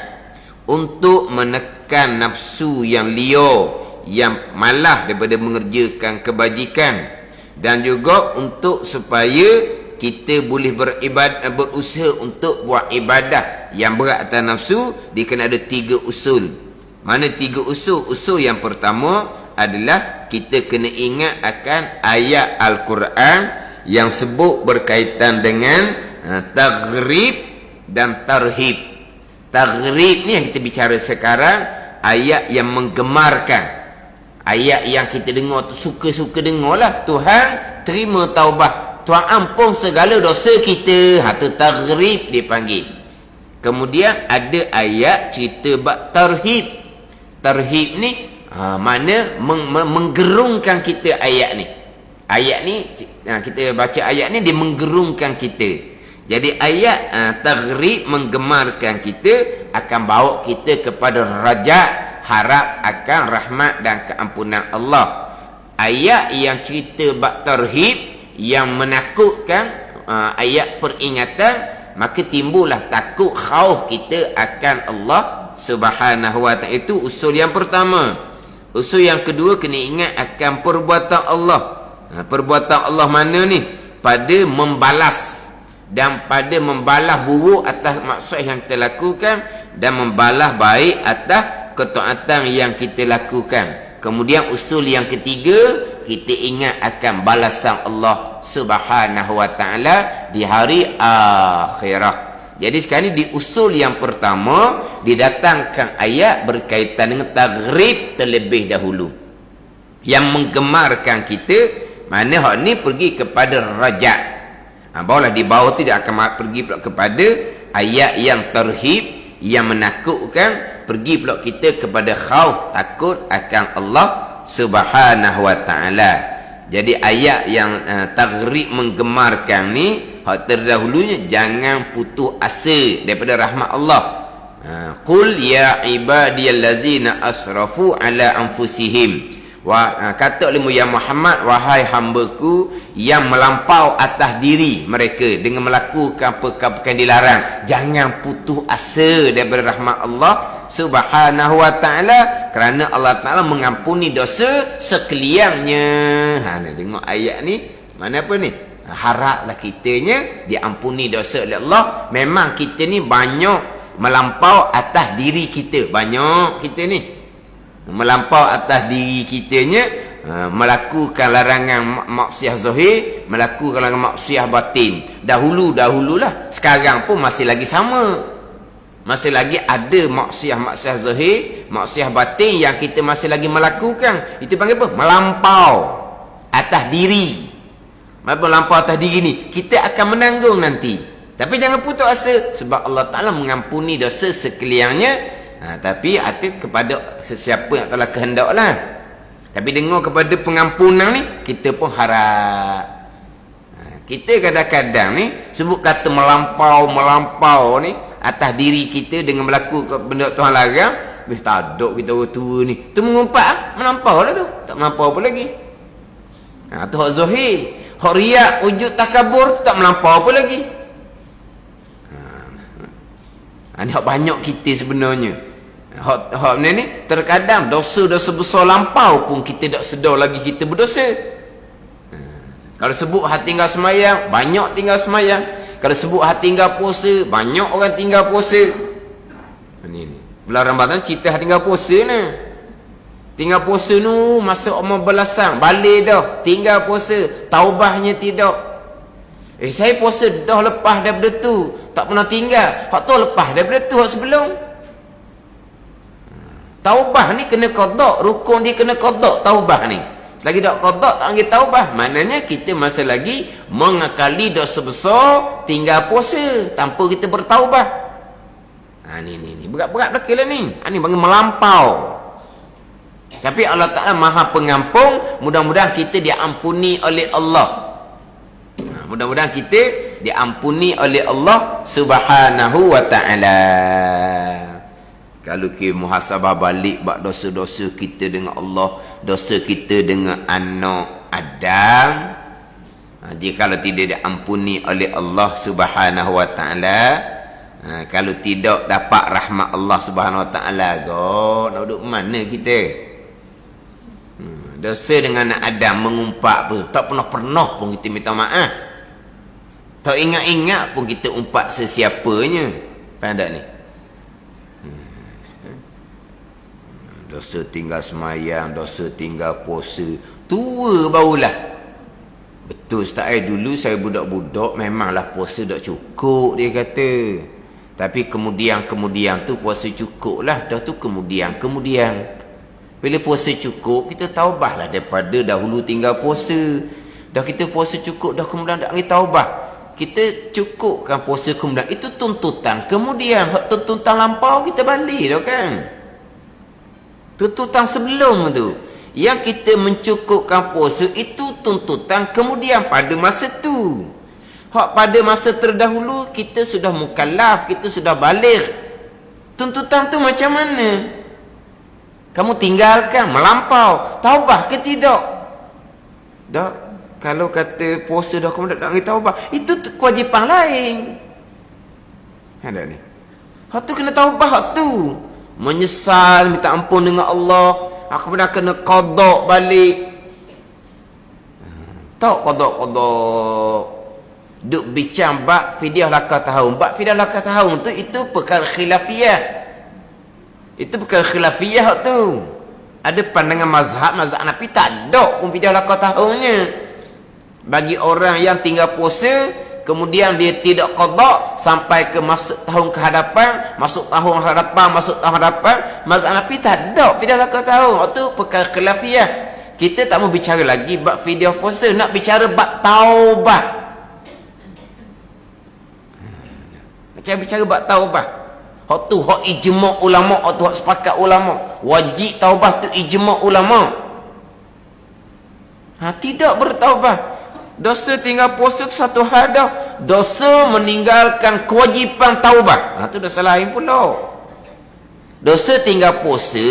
untuk menekan nafsu yang liar, yang malah daripada mengerjakan kebajikan, dan juga untuk supaya kita boleh berusaha untuk buat ibadah yang berat atas nafsu, dia kena ada 3 usul. Mana 3 usul? Usul yang pertama adalah kita kena ingat akan ayat Al-Quran yang sebut berkaitan dengan taghrib dan tarhib. Taghrib ni yang kita bicara sekarang, ayat yang menggemarkan, ayat yang kita dengar tu suka-suka dengar lah. Tuhan terima taubat, Tuhan ampun segala dosa kita. Tu taghrib dipanggil. Kemudian ada ayat cerita bab tarhib. Tarhib ni mana menggerungkan kita ayat ni. Ayat ni kita baca ayat ni, dia menggerungkan kita. Jadi ayat taghrib menggemarkan kita, akan bawa kita kepada raja, harap akan rahmat dan keampunan Allah. Ayat yang cerita bab tarhib, yang menakutkan, ayat peringatan, maka timbullah takut khauf kita akan Allah Subhanahu wa ta'ala. Itu usul yang pertama. Usul yang kedua, kena ingat akan perbuatan Allah. Perbuatan Allah mana ni? Pada membalas, dan pada membalas buruk atas maksud yang kita lakukan, dan membalas baik atas ketaatan yang kita lakukan. Kemudian usul yang ketiga, kita ingat akan balasan Allah Subhanahu wa ta'ala di hari akhirah. Jadi sekarang ni di usul yang pertama, didatangkan ayat berkaitan dengan taghrib terlebih dahulu, yang menggemarkan kita. Mana hak ni pergi kepada raja. Barulah di bawah tu dia akan pergi pula kepada ayat yang tarhib, yang menakutkan, pergi pula kita kepada khauf, takut akan Allah Subhanahu wa ta'ala. Jadi ayat yang taghrib menggemarkan ni, hak terdahulunya jangan putus asa daripada rahmat Allah. Qul ya ibadiyallazina asrafu ala anfusihim. Kata oleh ya Muhammad, wahai hamba-Ku yang melampau atas diri mereka dengan melakukan perkara-perkara dilarang, jangan putus asa daripada rahmat Allah Subhanahu wa ta'ala, kerana Allah Ta'ala mengampuni dosa sekaliannya. Ni tengok ayat ni, mana apa ni? Haraplah kitanya diampuni dosa oleh Allah. Memang kita ni banyak melampau atas diri kita. Banyak kita ni melampau atas diri kitanya, melakukan larangan maksiat zahir, melakukan larangan maksiat batin. Dahululah. Sekarang pun masih lagi sama. Masih lagi ada maksiat zahir, maksiat batin yang kita masih lagi melakukan. Itu panggil apa? Melampau atas diri. Melampau atas diri ni, kita akan menanggung nanti. Tapi jangan putus asa, sebab Allah Ta'ala mengampuni dosa sekaliannya. Tapi hati kepada sesiapa yang telah kehendak lah. Tapi dengar kepada pengampunan ni, kita pun harap. Kita kadang-kadang ni sebut kata melampau ni atas diri kita dengan melakukan benda Tuhan larang. Tak ada kita orang tua ni, tu mengumpat melampau lah tu, tak melampau apa lagi. Tu hak zahir. Hak riak, wujud takabur tu tak melampau apa lagi. Ini hak banyak kita sebenarnya. Hak ni terkadang dosa-dosa besar lampau pun kita tak sedar lagi kita berdosa. Kalau sebut hati tinggal semayang, banyak tinggal semayang. Kalau sebut hati tinggal puasa, banyak orang tinggal puasa. Ni bulan Ramadan cerita hati tinggal puasa ni. Tinggal puasa tu masuk umur belasang, balik dah, tinggal puasa, taubahnya tidak. Saya puasa dah lepas daripada tu, tak pernah tinggal. Hak tu lepas daripada tu, hak sebelum. Taubah ni kena qada, rukun dia kena qada taubah ni. Selagi tak qada, tak panggil taubah. Maknanya kita masih lagi mengakali dosa besar, tinggal puasa tanpa kita bertaubah. Ni berat-berat belakang ni. Ni panggil melampau. Tapi Allah Ta'ala Maha Pengampun. Mudah-mudahan kita diampuni oleh Allah. Mudah-mudahan kita diampuni oleh Allah Subhanahu wa ta'ala. Kalau kita muhasabah balik bab dosa-dosa kita dengan Allah, dosa kita dengan anak Adam, jika tidak diampuni oleh Allah Subhanahu wa taala, kalau tidak dapat rahmat Allah Subhanahu wa taala, nak duduk mana kita? Dosa dengan anak Adam mengumpat pun tak pernah pun kita minta maaf. Tak ingat-ingat pun kita umpat sesiapanya. Faham tak ni? Dosa tinggal semayang, dosa tinggal puasa, tua barulah. Betul Ustaz, dulu saya budak-budak memanglah puasa tak cukup dia kata. Tapi kemudian tu puasa cukup lah. Dah tu kemudian. Bila puasa cukup, kita taubahlah daripada dahulu tinggal puasa. Dah kita puasa cukup, dah kemudian tak lagi taubah. Kita cukupkan puasa kemudian. Itu tuntutan. Kemudian, tuntutan lampau kita balik dah kan. Tuntutan sebelum tu. Yang kita mencukupkan puasa, itu tuntutan kemudian pada masa tu. Pada masa terdahulu, kita sudah mukallaf, kita sudah balik. Tuntutan tu macam mana? Kamu tinggalkan, melampau, taubah ke tidak? Dah, kalau kata puasa dah kamu tak taubah, itu kewajipan lain. Ada ni. Hak tu kena taubah, hak tu. Menyesal, minta ampun dengan Allah. Aku pernah kena qada balik. Tak qada. Duk bincang bab fidyah lakah tahun. Bab fidyah lakah tahun tu, itu perkara khilafiyah. Itu bukan khilafiyah tu. Ada pandangan mazhab Hanafi tak ada pun fidyah lakah tahunnya. Bagi orang yang tinggal puasa, kemudian dia tidak qada sampai ke masuk tahun kehadapan, masuk tahun hadapan, mazhab Hanafi tak ada fidyah lakah tahun. Itu perkara khilafiyah. Kita tak mau bicara lagi bab fidyah puasa, nak bicara bab taubat. Macam bicara bab taubat. Hak tu hak ijma' ulama', hak tu hak sepakat ulama'. Wajib taubat tu ijma' ulama'. Tidak bertaubat. Dosa tinggal puasa tu satu hal dah. Dosa meninggalkan kewajipan taubat. Tu dosa lain pula. Dosa tinggal puasa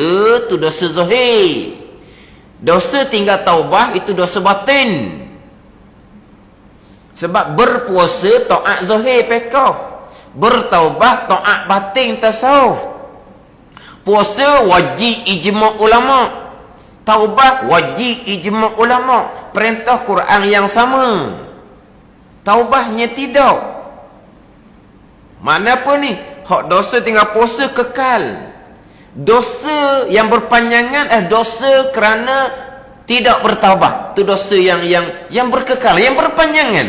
tu dosa zahir. Dosa tinggal taubah itu dosa batin. Sebab berpuasa taat zahir pekah. Bertaubah taat batin tasawuf. Puasa wajib ijma' ulama'. Taubah wajib ijma' ulama'. Perintah Quran yang sama. Taubahnya tidak. Mana pun ni, hak dosa tinggal puasa kekal. Dosa yang berpanjangan dosa kerana tidak bertaubah. Itu dosa yang berkekal, yang berpanjangan.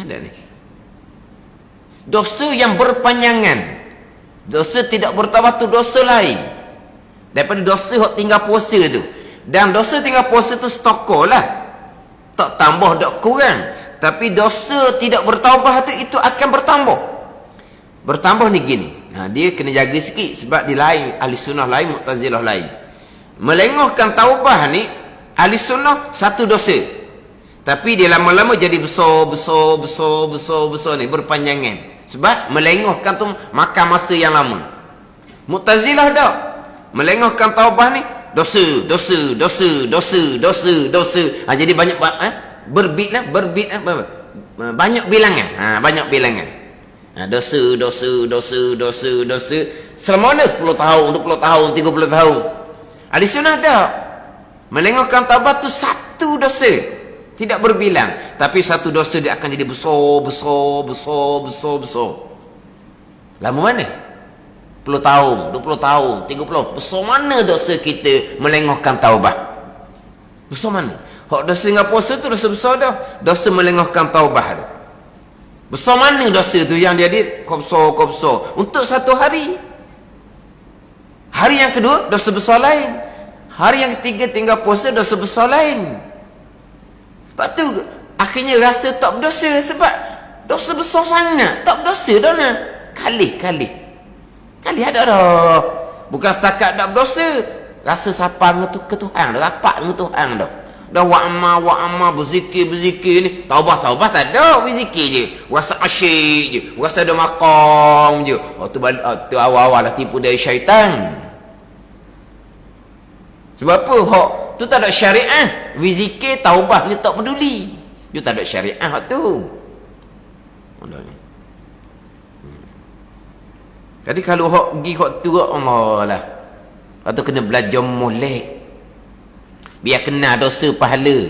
Ada ni. Dosa yang berpanjangan. Dosa tidak bertaubah tu dosa lain daripada dosa hak tinggal puasa tu. Dan dosa tinggal puasa tu stokol lah, tak tambah tak kurang. Tapi dosa tidak bertaubah tu, itu akan bertambah. Bertambah ni gini, dia kena jaga sikit. Sebab dia lain, ahli sunnah lain, mu'tazilah lain. Melengahkan taubah ni, ahli sunnah satu dosa, tapi dia lama-lama jadi besar ni, berpanjangan. Sebab melengahkan tu makan masa yang lama. Mu'tazilah tak. Melengahkan taubah ni dosa. Jadi banyak banyak bilangan. Banyak bilangan. Dosa. Selama mana 10 tahun, 20 tahun, 30 tahun. Ahli sunnah tak. Melengahkan taubah tu satu dosa. Tidak berbilang. Tapi satu dosa dia akan jadi besar. Lama mana? 10 tahun, 20 tahun, 30. Besar mana dosa kita melengahkan taubah? Besar mana? Hak dosa dengan puasa tu dosa besar dah. Dosa melengahkan taubah tu. Besar mana dosa tu yang jadi kau besar. Untuk satu hari. Hari yang kedua, dosa besar lain. Hari yang ketiga tinggal puasa, dosa besar lain. Sebab tu akhirnya rasa tak berdosa. Sebab dosa besar sangat. Tak berdosa dah nak. Kali ada dah. Bukan setakat tak berdosa, rasa sapa ke Tuhan dah, rapat dengan Tuhan dah. Dah wa amma berzikir ni. Taubah tak ada, berzikir je. Rasa asyik je, rasa ada maqam je. Tu awal-awal lah tipu dari syaitan. Sebab apa? Hak tu tak ada syariah. Berzikir, taubah ni tak peduli. Dia tak ada syariah hak tu. Jadi kalau hak pergi hak tu Allah lah. Hak tu kena belajar molek. Biar kena dosa pahala.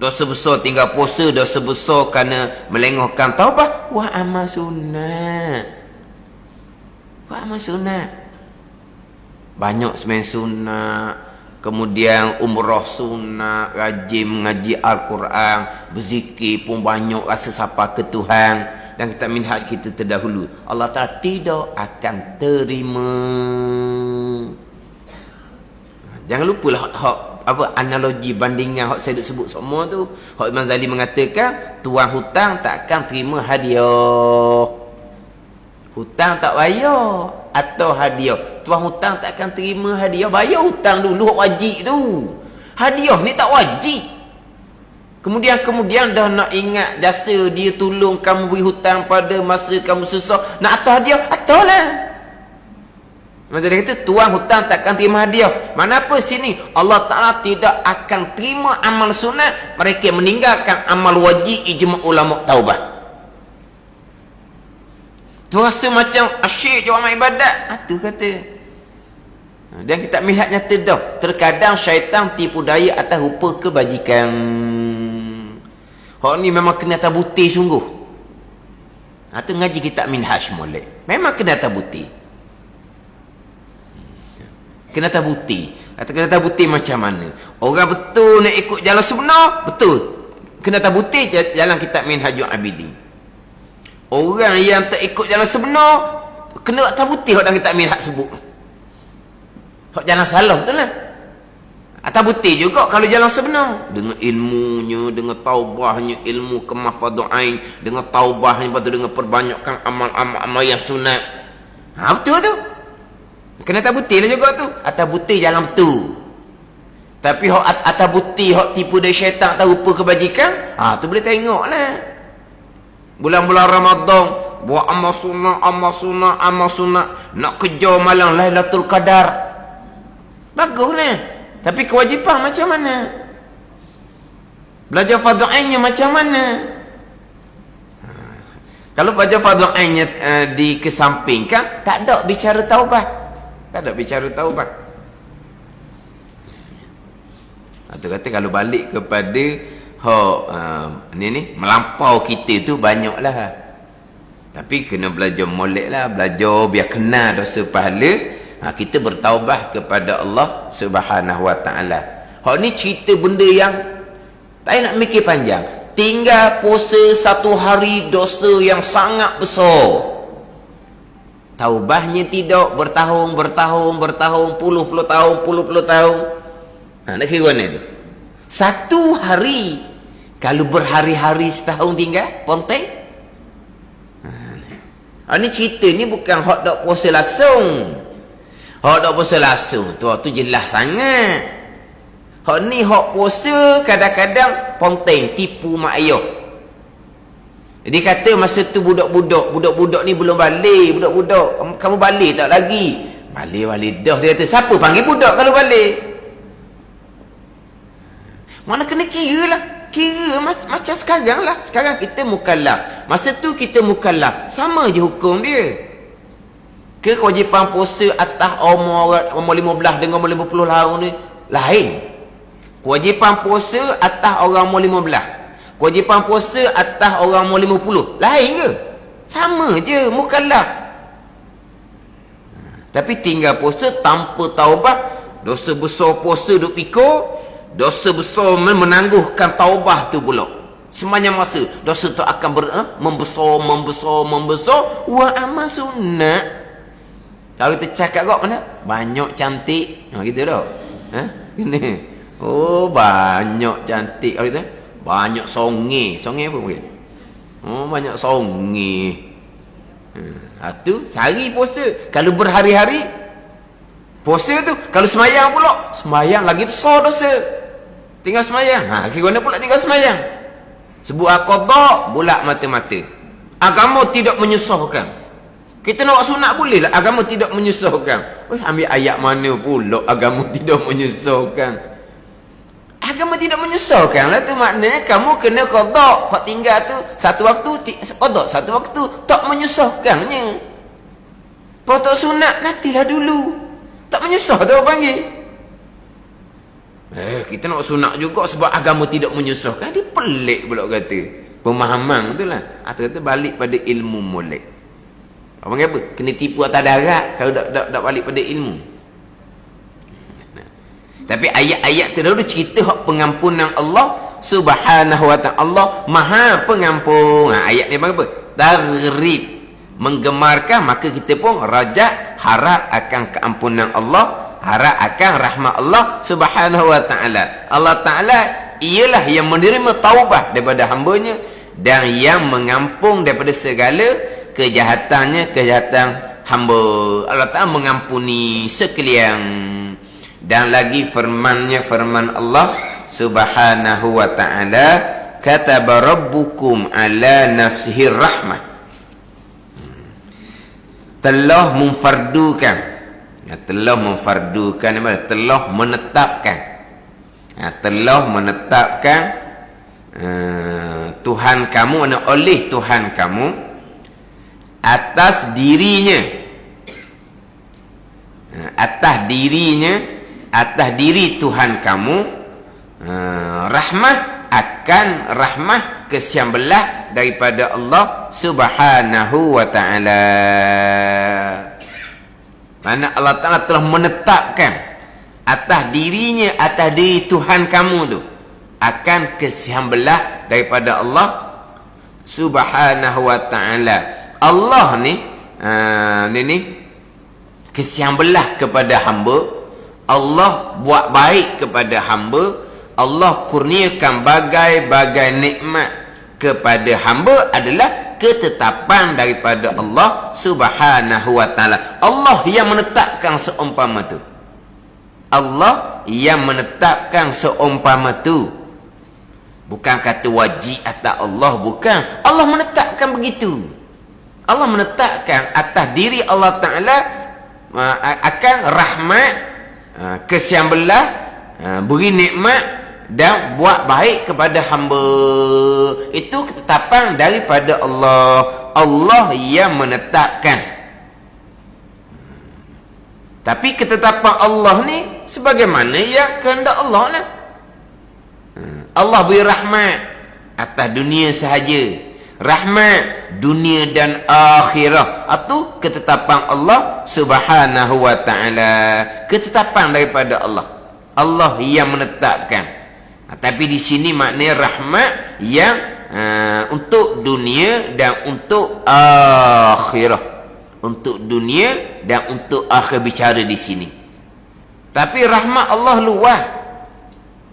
Dosa besar tinggal puasa, dosa besar kerana melengahkan taubah. Wa amal sunat. Banyak sembahyang sunat, kemudian umrah sunat, rajin mengaji Al-Quran, berzikir pun banyak, rasa sapa ke Tuhan. Dan kitab Minhaj kita terdahulu, Allah Ta'ala tidak akan terima. Jangan lupalah apa analogi bandingan hak saya duk sebut semua tu. Hak Imam Ghazali mengatakan tuan hutang tak akan terima hadiah. Hutang tak bayar atau hadiah. Tuan hutang tak akan terima hadiah. Bayar hutang dulu, hak wajib tu. Hadiah ni tak wajib. Kemudian dah nak ingat jasa dia tolong kamu beri hutang pada masa kamu susah, nak atas hadiah, ataulah. Macam dia kata, tuan hutang takkan terima hadiah. Mana apa sini? Allah Ta'ala tidak akan terima amal sunat. Mereka meninggalkan amal wajib ijma' ulama' taubah. Tu rasa macam asyik je amal ibadat. Itu kata. Dan kita melihat nyata dah. Terkadang syaitan tipu daya atas rupa kebajikan. Hak ni memang kena tabuti sungguh. Itu ngaji kitab Minhaj molek. Memang kena tabuti. Kena tabuti. Kena tabuti macam mana? Orang betul nak ikut jalan sebenar, betul. Kena tabuti jalan kitab Minhajul Abidin. Orang yang tak ikut jalan sebenar, kena tabuti hak dalam kitab Minhaj sebut. Hak jalan salah betul lah. Tabuti juga kalau jalan sebenar. Dengan ilmunya, dengan taubahnya, ilmu kemah ain, dengan taubahnya, lepas tu dengan perbanyakkan amal-amal yang sunat. Betul tu. Kena tabuti lah juga tu. Tabuti jalan betul. Tapi hak tabuti hak tipu dari syaitan atau rupa kebajikan, tu boleh tengok lah. Bulan-bulan Ramadan buat amal sunat, nak kejar malam Lailatul Qadar, bagus lah. Tapi kewajipan macam mana? Belajar fardu ainnya macam mana? Kalau belajar fardu ainnya dikesampingkan, tak ada bicara taubat. Itu kata kalau balik kepada ni melampau kita tu banyaklah. Tapi kena belajar molek lah, belajar biar kena dosa pahala. Kita bertaubat kepada Allah Subhanahu Wa Taala. Hak ni cerita benda yang tak nak mikir panjang. Tinggal puasa 1 hari dosa yang sangat besar. Taubahnya tidak, bertahun, puluh tahun. Nak kira mana tu? 1 hari. Kalau berhari-hari setahun tinggal, ponteng. Ini cerita ni bukan hak dak puasa langsung. Hak dak puasa langsung tu jelas sangat. Hak ni hak puasa kadang-kadang ponteng, tipu mak ayah. Dia kata masa tu budak-budak ni belum balik. Budak-budak, kamu balik tak lagi? Balik dah. Dia kata, siapa panggil budak kalau balik? Mana kena kira lah. Kira macam sekarang lah. Sekarang kita mukallaf. Masa tu kita mukallaf. Sama je hukum dia. Kewajipan puasa atas umur 15 dengan umur 50 tahun ni lain. Kewajipan puasa atas orang umur 15. Kewajipan puasa atas orang umur 50 lain ke? Sama je, mukallaf. Tapi tinggal puasa tanpa taubat, dosa besar puasa duk pikir, dosa besar menangguhkan taubah tu pula. Semuanya masa dosa tu akan membesar. Wa amal sunat. Kalau kita cakap kat mana? Banyak cantik. Gitu dah. Gini. Oh, banyak cantik. Kalau kita banyak songe. Songe apa mungkin? Oh, banyak songe. Itu sehari puasa. Kalau berhari-hari puasa tu, kalau semayang pula, semayang lagi besar dosa. tinggal semayang. Kira mana pula tinggal semayang? Sebuah qada pula mata-mata. Agama tidak menyusahkan. Kita nak buat sunat boleh lah. Agama tidak menyusahkan. Ambil ayat mana pula agama tidak menyusahkan? Agama tidak menyusahkan lah tu, maknanya kamu kena qada. Hak tinggal tu satu waktu qada, satu waktu tak menyusahkannya. Potong sunat nantilah dulu. Tak menyusah tu apa panggil? Kita nak sunat juga sebab agama tidak menyusahkan. Dia pelik pula kata. Pemahaman tu lah. Atau kata balik pada ilmu molek. Apa panggil apa? Kena tipu atas darat kalau tak balik pada ilmu. Tapi ayat-ayat terdahulu cerita hak pengampunan Allah Subhanahu wa ta'ala. Allah Maha Pengampun. Ayat ni apa? Targhib, menggemarkan, maka kita pun rajak harap akan keampunan Allah, harap akan rahmat Allah Subhanahu wa ta'ala. Allah Ta'ala ialah yang menerima taubat daripada hambanya dan yang mengampun daripada segala kejahatannya, kejahatan hamba. Allah Ta'ala mengampuni sekalian. Dan lagi firman-Nya, firman Allah Subhanahu wa ta'ala, kataba rabbukum ala nafsihi rahmah, telah memfardukan, telah memfardukan, telah menetapkan, telah menetapkan Tuhan kamu, oleh Tuhan kamu atas dirinya, atas diri Tuhan kamu rahmah, akan rahmah kesyambelah daripada Allah Subhanahu wa ta'ala. Mana Allah Ta'ala telah menetapkan atas dirinya, atas diri Tuhan kamu tu akan kesyambelah daripada Allah Subhanahu wa ta'ala. Allah ni kesyambelah kepada hamba. Allah buat baik kepada hamba. Allah kurniakan bagai-bagai nikmat kepada hamba adalah ketetapan daripada Allah Subhanahu wa ta'ala. Allah yang menetapkan seumpama tu. Allah yang menetapkan seumpama tu. Bukan kata wajib atas Allah, bukan. Allah menetapkan begitu. Allah menetapkan atas diri Allah Ta'ala akan rahmat, kesyambelah, beri nikmat dan buat baik kepada hamba. Itu ketetapan daripada Allah. Allah yang menetapkan. Tapi ketetapan Allah ni sebagaimana ya kehendak Allah lah. Allah beri rahmat atas dunia sahaja, rahmat dunia dan akhirah. Itu ketetapan Allah Subhanahu wa ta'ala. Ketetapan daripada Allah. Allah yang menetapkan. Tapi di sini maknanya rahmat yang untuk dunia dan untuk akhirah. Untuk dunia dan untuk akhir bicara di sini. Tapi rahmat Allah luas.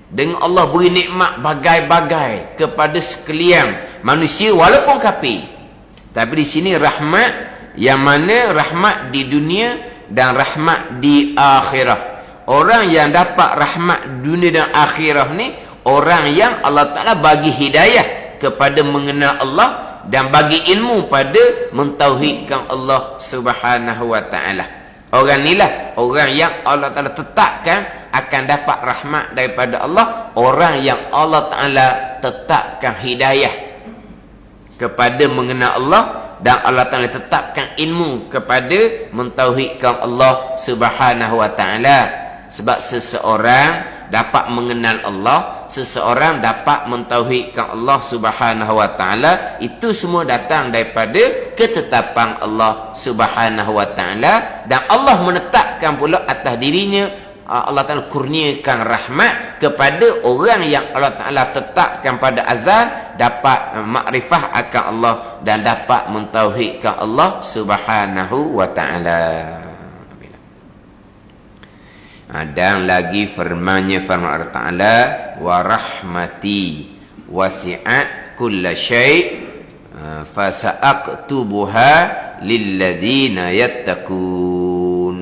Dengan Allah beri nikmat bagai-bagai kepada sekalian manusia walaupun kafir. Tapi di sini rahmat yang mana rahmat di dunia dan rahmat di akhirat. Orang yang dapat rahmat dunia dan akhirat ni orang yang Allah Ta'ala bagi hidayah kepada mengenal Allah dan bagi ilmu pada mentauhidkan Allah Subhanahu wa ta'ala. Orang inilah orang yang Allah Ta'ala tetapkan akan dapat rahmat daripada Allah. Orang yang Allah Ta'ala tetapkan hidayah kepada mengenal Allah dan Allah Ta'ala tetapkan ilmu kepada mentauhidkan Allah Subhanahu wa ta'ala. Sebab seseorang dapat mengenal Allah, seseorang dapat mentauhidkan Allah Subhanahu wa ta'ala, itu semua datang daripada ketetapan Allah Subhanahu wa ta'ala. Dan Allah menetapkan pula atas dirinya, Allah Ta'ala kurniakan rahmat kepada orang yang Allah Ta'ala tetapkan pada azal dapat makrifah akan Allah dan dapat mentauhidkan Allah Subhanahu wa ta'ala. Dan lagi firman-Nya, firman Allah Ta'ala, wa rahmati wasi'at kulla syai' fasa'aktubuha lilladzina yattaqun.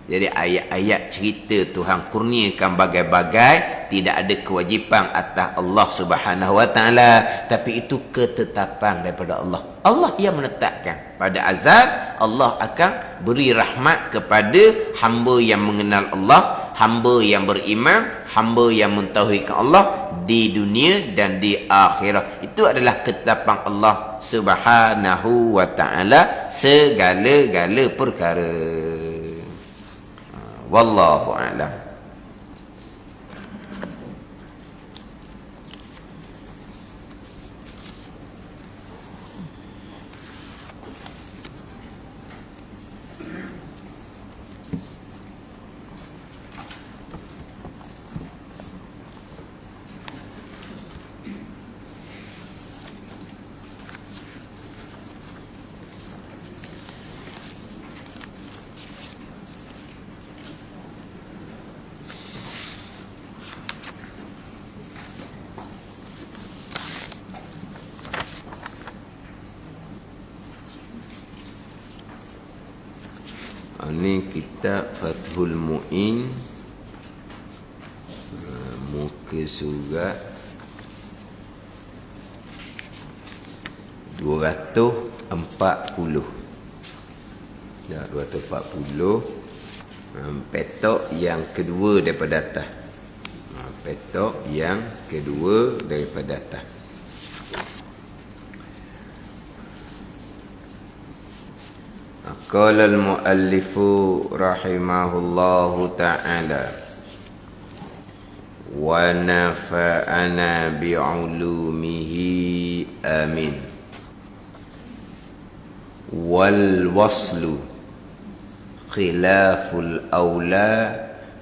Jadi ayat-ayat cerita Tuhan kurniakan bagai-bagai, tidak ada kewajipan atas Allah Subhanahu Wa Taala, tapi itu ketetapan daripada Allah. Allah yang menetapkan pada azal Allah akan beri rahmat kepada hamba yang mengenal Allah, hamba yang beriman, hamba yang mentauhidkan Allah di dunia dan di akhirat. Itu adalah ketetapan Allah Subhanahu Wa Taala segala-gala perkara. Wallahu a'lam. Ini kitab Fathul Mu'in, muka surat 240. Ya, 240. Petok yang kedua daripada atas. Petok yang kedua daripada atas. Qala al-muallifu rahimahullahu ta'ala wa nafa'ana bi'ulumihi amin. Wal waslu khilaful awla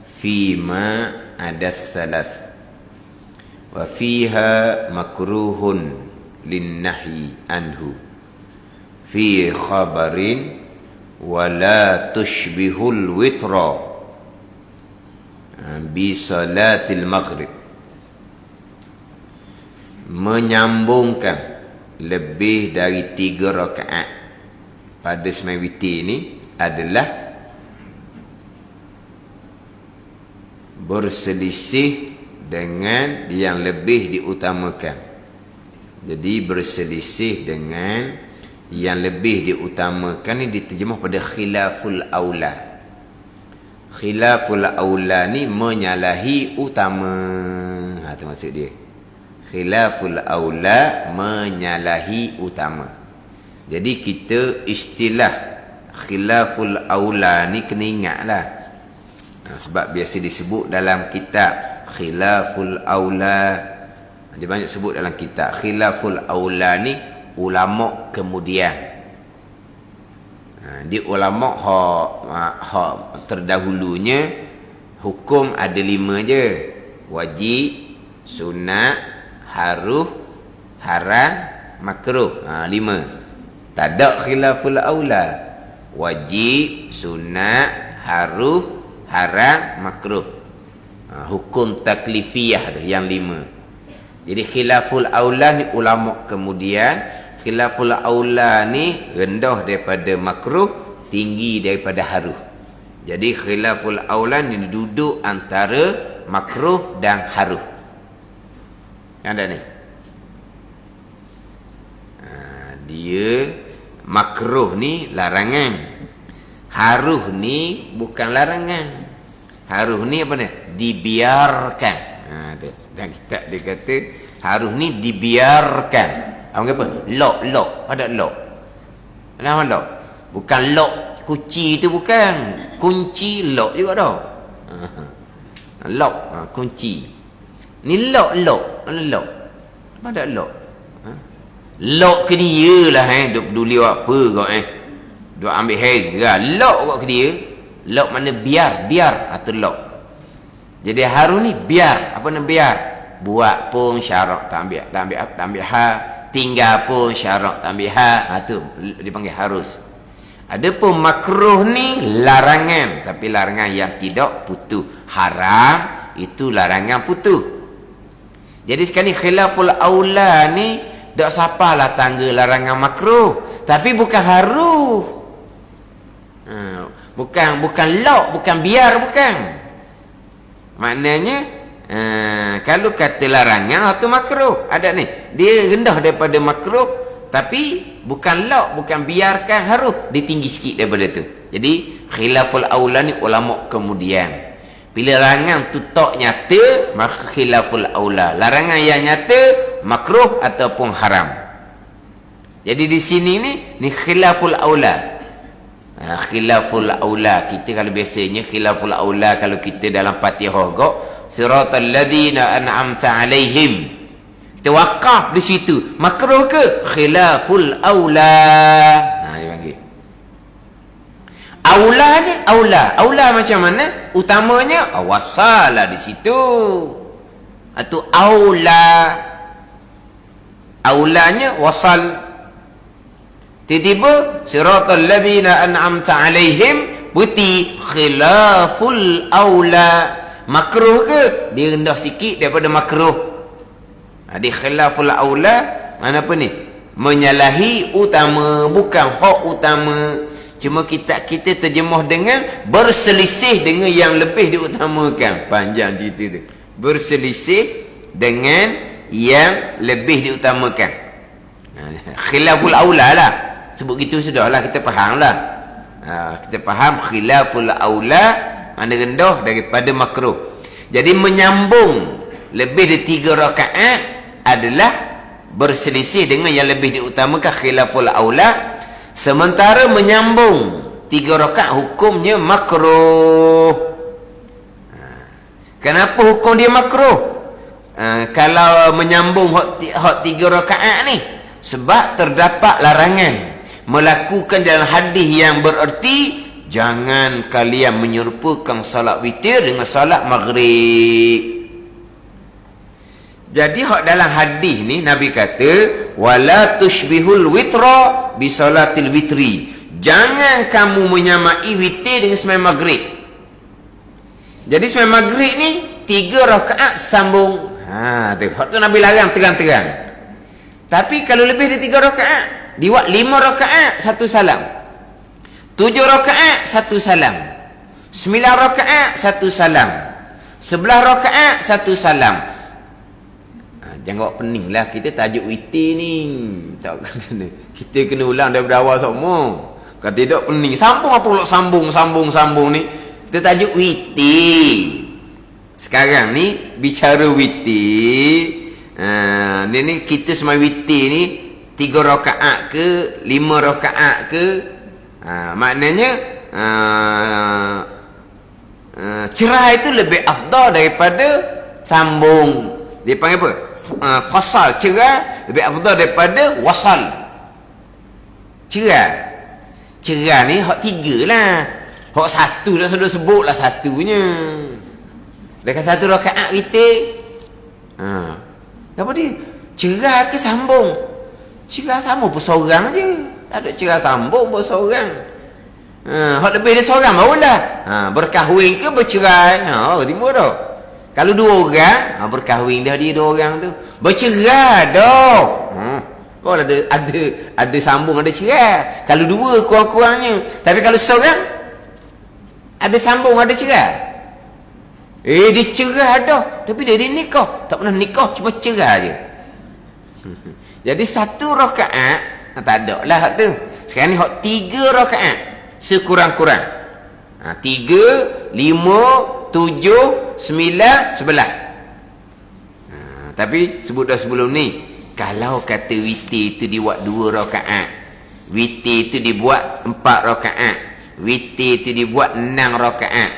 fima adas salas wa fiha makruhun linnahyi anhu fi khabarin wala tushbihul witra bi salatil maghrib. Menyambungkan lebih dari 3 rakaat pada sembahyang witir ini adalah berselisih dengan yang lebih diutamakan. Jadi berselisih dengan yang lebih diutamakan ni diterjemah pada khilaful aula. Khilaful aula ni menyalahi utama. Itu maksud dia. Khilaful aula menyalahi utama. Jadi kita istilah khilaful aula ni kena ingatlah. Sebab biasa disebut dalam kitab khilaful aula. Dia banyak sebut dalam kitab khilaful aula ni ulama kemudian. Di ulama hak terdahulunya hukum ada 5 je. Wajib, sunat, haruh, haram, makruh. 5. Tak ada khilaful aula. Wajib, sunat, haruh, haram, makruh. Hukum taklifiyah tu yang 5. Jadi khilaful aula ni ulama kemudian. Khilaful aula ni rendah daripada makruh, tinggi daripada haruh. Jadi khilaful aula ni duduk antara makruh dan haruh. Ada ni. Dia makruh ni larangan. Haruh ni bukan larangan. Haruh ni apa ni? Dibiarkan. Tu. Dan kitab dia kata haruh ni dibiarkan. Apa? Lock. Ada lock. Kenapa lock? Bukan lock kunci tu bukan. Kunci lock juga dah. Lock, kunci. Ni lock. Apa ada lock? Lock ke dia lah duk peduli apa kau duk ambil harga. Lock kau ke dia. Lock mana biar. Atau lock. Jadi haruh ni biar. Apa nak biar? Buat pun syarat tak ambil hal. Tinggal pun syarat tak ambil hal. Tu dipanggil harus. Adapun makruh ni larangan, tapi larangan yang tidak putus. Haram itu larangan putus. Jadi sekali khilaful aula ni tak sapalah tangga larangan makruh, tapi bukan haruh. Bukan lock, bukan biar, bukan. Maknanya kalau kata larangan itu makruh. Ada ni, dia rendah daripada makruh, tapi bukan lock, bukan biarkan, harus ditinggi sikit daripada tu. Jadi khilaful aula ni ulama kemudian. Bila larangan tu tak nyata, maka khilaful aula. Larangan yang nyata makruh ataupun haram. Jadi di sini ni khilaful aula. Khilaful aula, kita kalau biasanya khilaful aula kalau kita dalam Fatihah kok siratal ladzina an'amta alaihim, kita wakaf di situ, makruh ke khilaful aula? Dia panggil aulanya, aula macam mana? Utamanya wasala di situ, atau aulanya wasal. Tiba-tiba siratal ladzina an'amta alaihim, berarti khilaful aula. Makruh ke? Dia rendah sikit daripada makruh. Dia khilaful aula, mana apa ni? Menyalahi utama, bukan hak utama. Cuma kita terjemah dengan berselisih dengan yang lebih diutamakan. Panjang cerita tu. Berselisih dengan yang lebih diutamakan. Khilaful aula lah. Sebut gitu sudahlah, kita faham lah. Kita faham khilaful aula mana rendah daripada makruh. Jadi menyambung lebih dari 3 rakaat adalah berselisih dengan yang lebih diutamakan, khilaful aula. Sementara menyambung 3 rakaat hukumnya makruh. Kenapa hukum dia makruh? Kalau menyambung hak 3 rakaat ni, sebab terdapat larangan melakukan dalam hadis yang bererti jangan kalian menyerupakan salat witir dengan salat maghrib. Jadi hak dalam hadis ni Nabi kata wala tushbihul witra bi salatil witri, jangan kamu menyamai witir dengan sembahyang maghrib. Jadi sembahyang maghrib ni 3 rakaat sambung. Tu hak tu Nabi larang terang-terang. Tapi kalau lebih dari 3 rakaat, dia buat 5 rakaat 1 salam, 7 rakaat 1 salam, 9 rakaat 1 salam, 11 rakaat 1 salam. Jangan buat pening lah, kita tajuk witir ni. Kita kena ulang daripada awal semua. Kalau tidak pening. Sambung apa pula sambung ni. Kita tajuk witir. Sekarang ni bicara witir. Dia ni kita semai witir ni 3 rakaat ke 5 rakaat ke, maknanya cerai itu lebih afdal daripada sambung. Dia panggil apa? Fasal, cerai lebih afdal daripada wasal. Cerai ni hak 3 lah. Hak 1 dah sudah sebut lah satunya. Dekat 1 rakaat witir. Apa dia? Cerai ke sambung? Cerai sambung pun seorang je. Tak ada cerai sambung pun seorang. Hak lebih dari seorang barulah. Berkahwin ke bercerai? Timur dah. Kalau 2 orang, berkahwin dah dia 2 orang tu. Bercerai dah. Barulah ada sambung, ada cerai. Kalau 2 kurang-kurangnya. Tapi kalau seorang, ada sambung, ada cerai. Dia cerai dah. Tapi dia nikah. Tak pernah nikah, cuma cerai je. Jadi 1 rakaat tak ada lah hak tu. Sekarang ni hak 3 rakaat sekurang-kurang. 3, 5, 7, 9, 11. Tapi sebut dah sebelum ni, kalau kata witir itu dibuat 2 rakaat, witir itu dibuat 4 rakaat, witir itu dibuat 6 rakaat.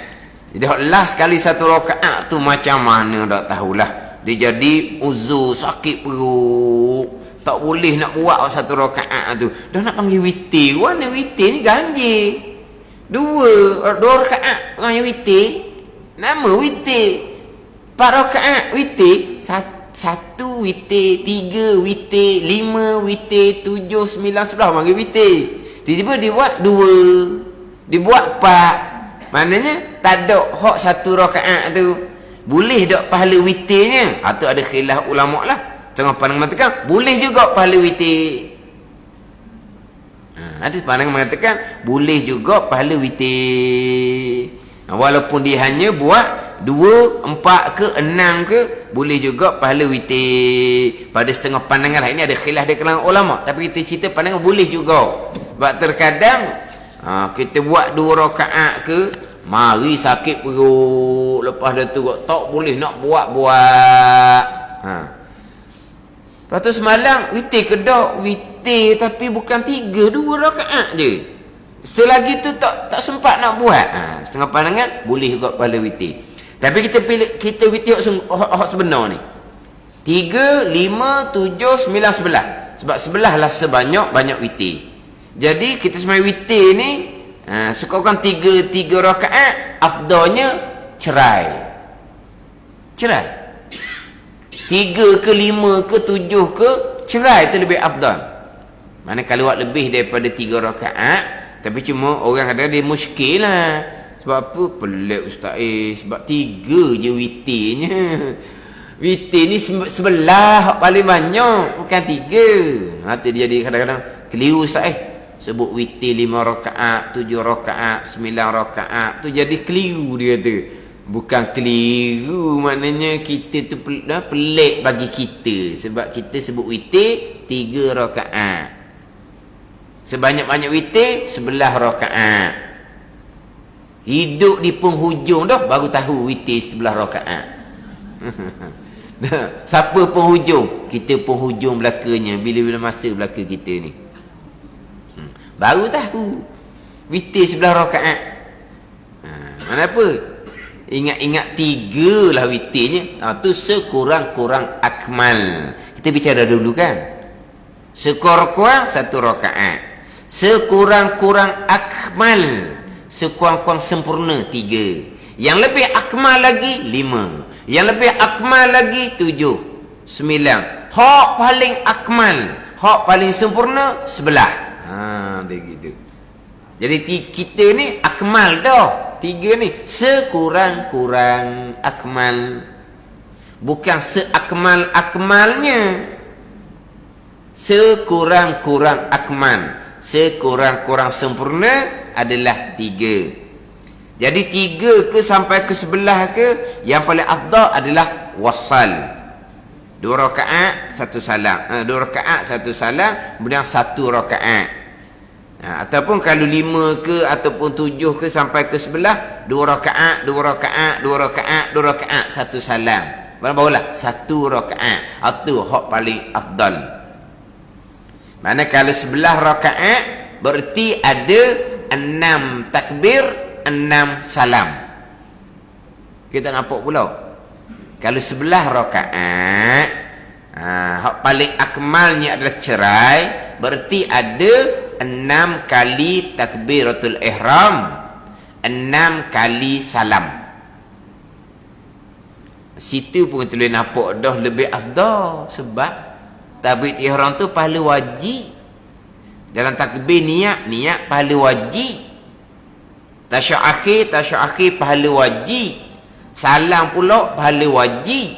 Jadi hak last kali 1 rakaat tu macam mana tak tahulah. Dia jadi uzur, sakit perut, tak boleh nak buat 1 rakaat tu. Dah nak panggil witir. Mana witir ni ganjil. 2 rakaat panggil witir. Nama witir. 4 rakaat witir. 1 witir, 3 witir, 5 witir, 7, 9, 11 panggil witir. Tiba-tiba dia buat 2, dia buat 4. Maknanya tak ada hak 1 rakaat tu. Boleh tak pahala witirnya? Atau ada khilaf ulama lah. Tengah pandang mengatakan boleh juga pahala witir. Ada pandangan mengatakan boleh juga pahala witir. Walaupun dia hanya buat 2, 4 ke 6 ke, boleh juga pahala witir. Pada setengah pandangan lah. Ini ada khilaf di kalangan ulama. Tapi kita cerita pandangan boleh juga. Sebab terkadang kita buat 2 rakaat ke, mari sakit perut. Lepas dah tu tak boleh nak buat-buat. Lepas tu semalam witir ke tak? Witir tapi bukan 3, 2 rakaat je. Selagi tu tak sempat nak buat. Setengah pandangan boleh juga pahala witir. Tapi kita witir hak sebenar ni. 3, 5, 7, 9, 11. Sebab 11 lah sebanyak witir. Jadi kita semai witir ni sekurang 3 rakaat, afdalnya cerai. 3 ke 5 ke 7 ke, cerai tu lebih afdal. Mana kalau buat lebih daripada 3 rakaat, tapi cuma orang kata dia muskil lah. Sebab apa? Pelik Ustaz. Sebab 3 je witirnya. Witir ni sebelah paling banyak, bukan 3. Itu dia jadi kadang-kadang keliru Ustaz. Sebut witir 5 rakaat, 7 rakaat, 9 rakaat. Tu jadi keliru dia tu. Bukan keliru, maknanya kita tu pelik bagi kita. Sebab kita sebut witir 3 rakaat. Sebanyak-banyak witir 11 rakaat. Hidup di penghujung dah baru tahu witir 11 rakaat. Siapa penghujung? Kita penghujung belakangnya. Bila-bila masa belakang kita ni, baru tahu witir 11 rakaat. Mana apa? Ingat-ingat 3 lah witirnya. Tu sekurang-kurang akmal. Kita bicara dulu kan. Sekurang-kurang 1 rakaat. Sekurang-kurang akmal, sekurang-kurang sempurna 3. Yang lebih akmal lagi 5. Yang lebih akmal lagi 7, 9. Hak paling akmal, hak paling sempurna 11. Dia gitu. Jadi kita ni akmal dah. 3 ni sekurang-kurang akmal. Bukan seakmal-akmalnya. Sekurang-kurang akmal, sekurang-kurang sempurna adalah 3. Jadi 3 ke sampai ke 11 ke, yang paling afdal adalah wasal. 2 rakaat 1 salam. 2 rakaat 1 salam, kemudian 1 rakaat. Ataupun kalau 5 ke ataupun 7 ke sampai ke 11, 2 rakaat, 2 rakaat, 2 rakaat, 2 rakaat, 1 salam. Barulah 1 rakaat. Itu hak paling afdal. Mana kalau 11 rakaat berarti ada 6 takbir, 6 salam. Kita nampak pula. Kalau 11 rakaat, hak paling akmalnya adalah cerai, berarti ada 6 kali takbiratul ihram, 6 kali salam. Situ pun kita boleh nampak dah lebih afdal. Sebab takbir ihram tu pahala wajib. Dalam takbir niat pahala wajib. Tasyahud akhir pahala wajib. Salam pula pahala wajib.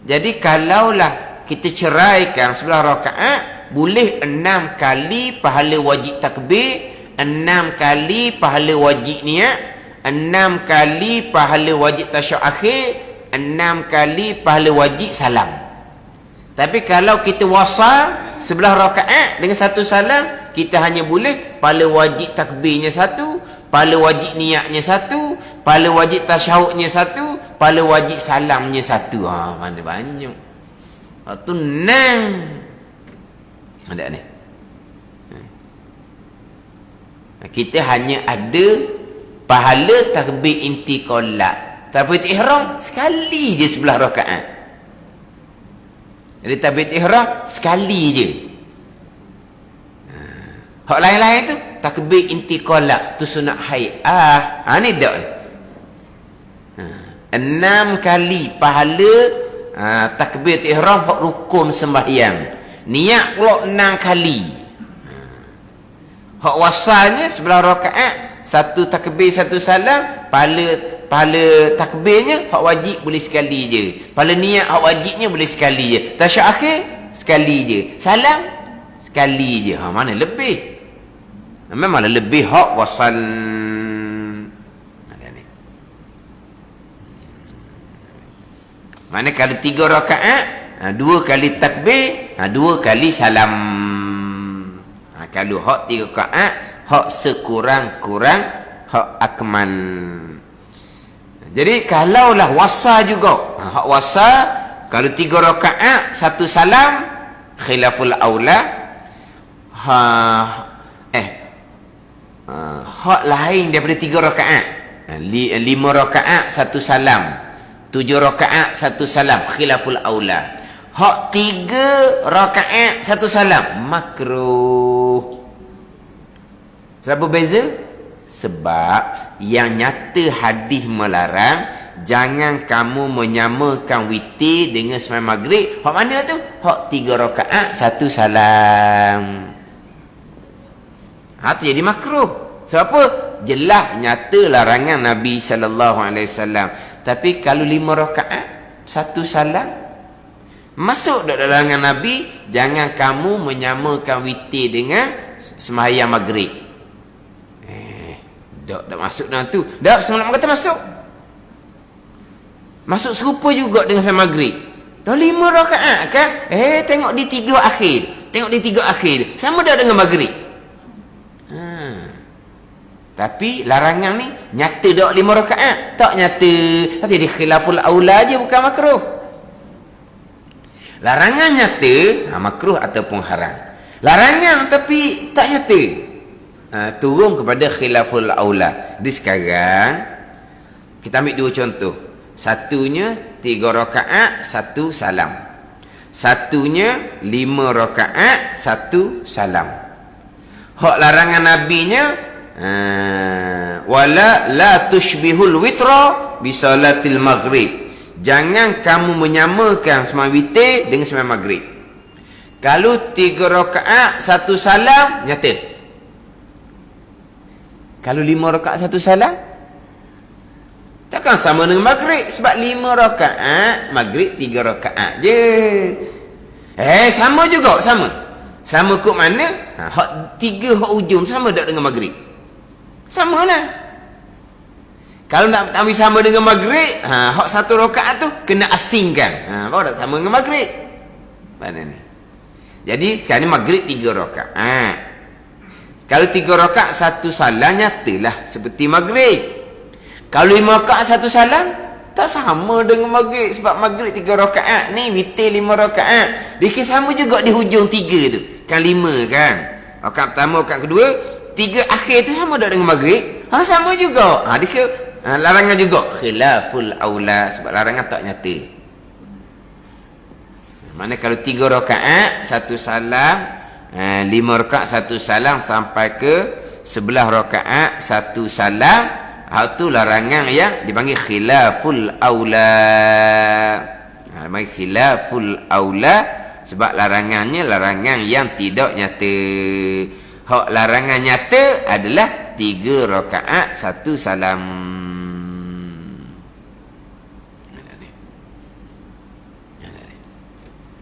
Jadi kalaulah kita ceraikan 11 rakaat, boleh 6 kali pahala wajib takbir, 6 kali pahala wajib niat, 6 kali pahala wajib tasyahud akhir, 6 kali pahala wajib salam. Tapi kalau kita wasal 11 rakaat dengan 1 salam, kita hanya boleh pahala wajib takbirnya 1, pahala wajib niatnya 1, pahala wajib tasyahudnya 1, pahala wajib salamnya 1. Mana banyak. Tu 6. Ada ni. Kita hanya ada pahala takbir intiqalat. Takbir ihram sekali je 11 rakaat. Jadi takbir ihram sekali je. Hak lain-lain tu takbir intiqalat, tu sunat hai'ah. Ni dak ni. 6 kali pahala takbir ihram hak rukun sembahyang. Niat pula 6 kali. Hak wasalnya 11 rakaat, 1 takbir 1 salam, pahala takbirnya hak wajib boleh sekali je. Pahala niat hak wajibnya boleh sekali je. Tasyahud akhir sekali je. Salam sekali je. Mana lebih? Memang lebih hak wasal. Mana kalau 3 rakaat, 2 kali takbir, 2 kali salam. Kalau hak 3 rakaat, hak sekurang-kurang hak akman. Jadi kalaulah wasa juga, hak wasa kalau 3 rakaat 1 salam khilaful aula. Hak lain daripada 3 rakaat, 5 rakaat 1 salam, 7 rakaat 1 salam khilaful aula. Hak 3 rakaat 1 salam makruh. Sebab beza? Sebab yang nyata hadis melarang jangan kamu menyamakan witir dengan sembahyang maghrib. Hak mana tu? Hak 3 rakaat 1 salam. Tu jadi makruh. Sebab apa? Jelas nyata larangan Nabi sallallahu alaihi wasallam. Tapi kalau 5 rakaat 1 salam masuk dalam larangan Nabi, jangan kamu menyamakan witir dengan sembahyang maghrib. Tak masuk dalam tu. Dak semua kata masuk. Masuk serupa juga dengan sembahyang maghrib. Dah 5 rakaat kan? Tengok di 3 akhir. Tengok di 3 akhir. Sama dah dengan maghrib. Tapi larangan ni nyata dak 5 rakaat. Tak nyata. Jadi khilaful aula je, bukan makruh. Larangan nyata, makruh ataupun haram. Larangan tapi tak nyata, turun kepada khilaful aula. Jadi sekarang kita ambil 2 contoh. Satunya 3 rakaat 1 salam. Satunya 5 rakaat 1 salam. Hak larangan nabinya wala la tushbihul witra bi salatil maghrib. Jangan kamu menyamakan sembahyang witir dengan sembahyang maghrib. Kalau 3 rakaat 1 salam nyata. Kalau 5 rakaat 1 salam takkan sama dengan maghrib. Sebab 5 rakaat maghrib 3 rakaat je. Sama juga, sama kot mana? Hak 3 hak ujung sama tak dengan maghrib? Sama lah. Kalau nak ambil sama dengan maghrib, hak 1 rakaat tu kena asingkan. Baru tak sama dengan maghrib. Mana ni? Jadi sekarang ni maghrib 3 rakaat. Kalau 3 rakaat 1 salam nyatalah seperti maghrib. Kalau 5 rakaat 1 salam tak sama dengan maghrib. Sebab maghrib 3 rakaat ni witir 5 rakaat. Dia sama juga di hujung 3 tu. Kan 5 kan. Rakaat pertama, rakaat kedua, 3 akhir tu sama tak dengan maghrib? Sama juga. Dia larangan juga khilaful aula. Sebab larangan tak nyata. Mana kalau 3 rakaat 1 salam, 5 rakaat 1 salam sampai ke 11 rakaat 1 salam, itu larangan yang dipanggil khilaful aula. Dipanggil khilaful aula sebab larangannya larangan yang tidak nyata. Hak larangan nyata adalah 3 rakaat 1 salam.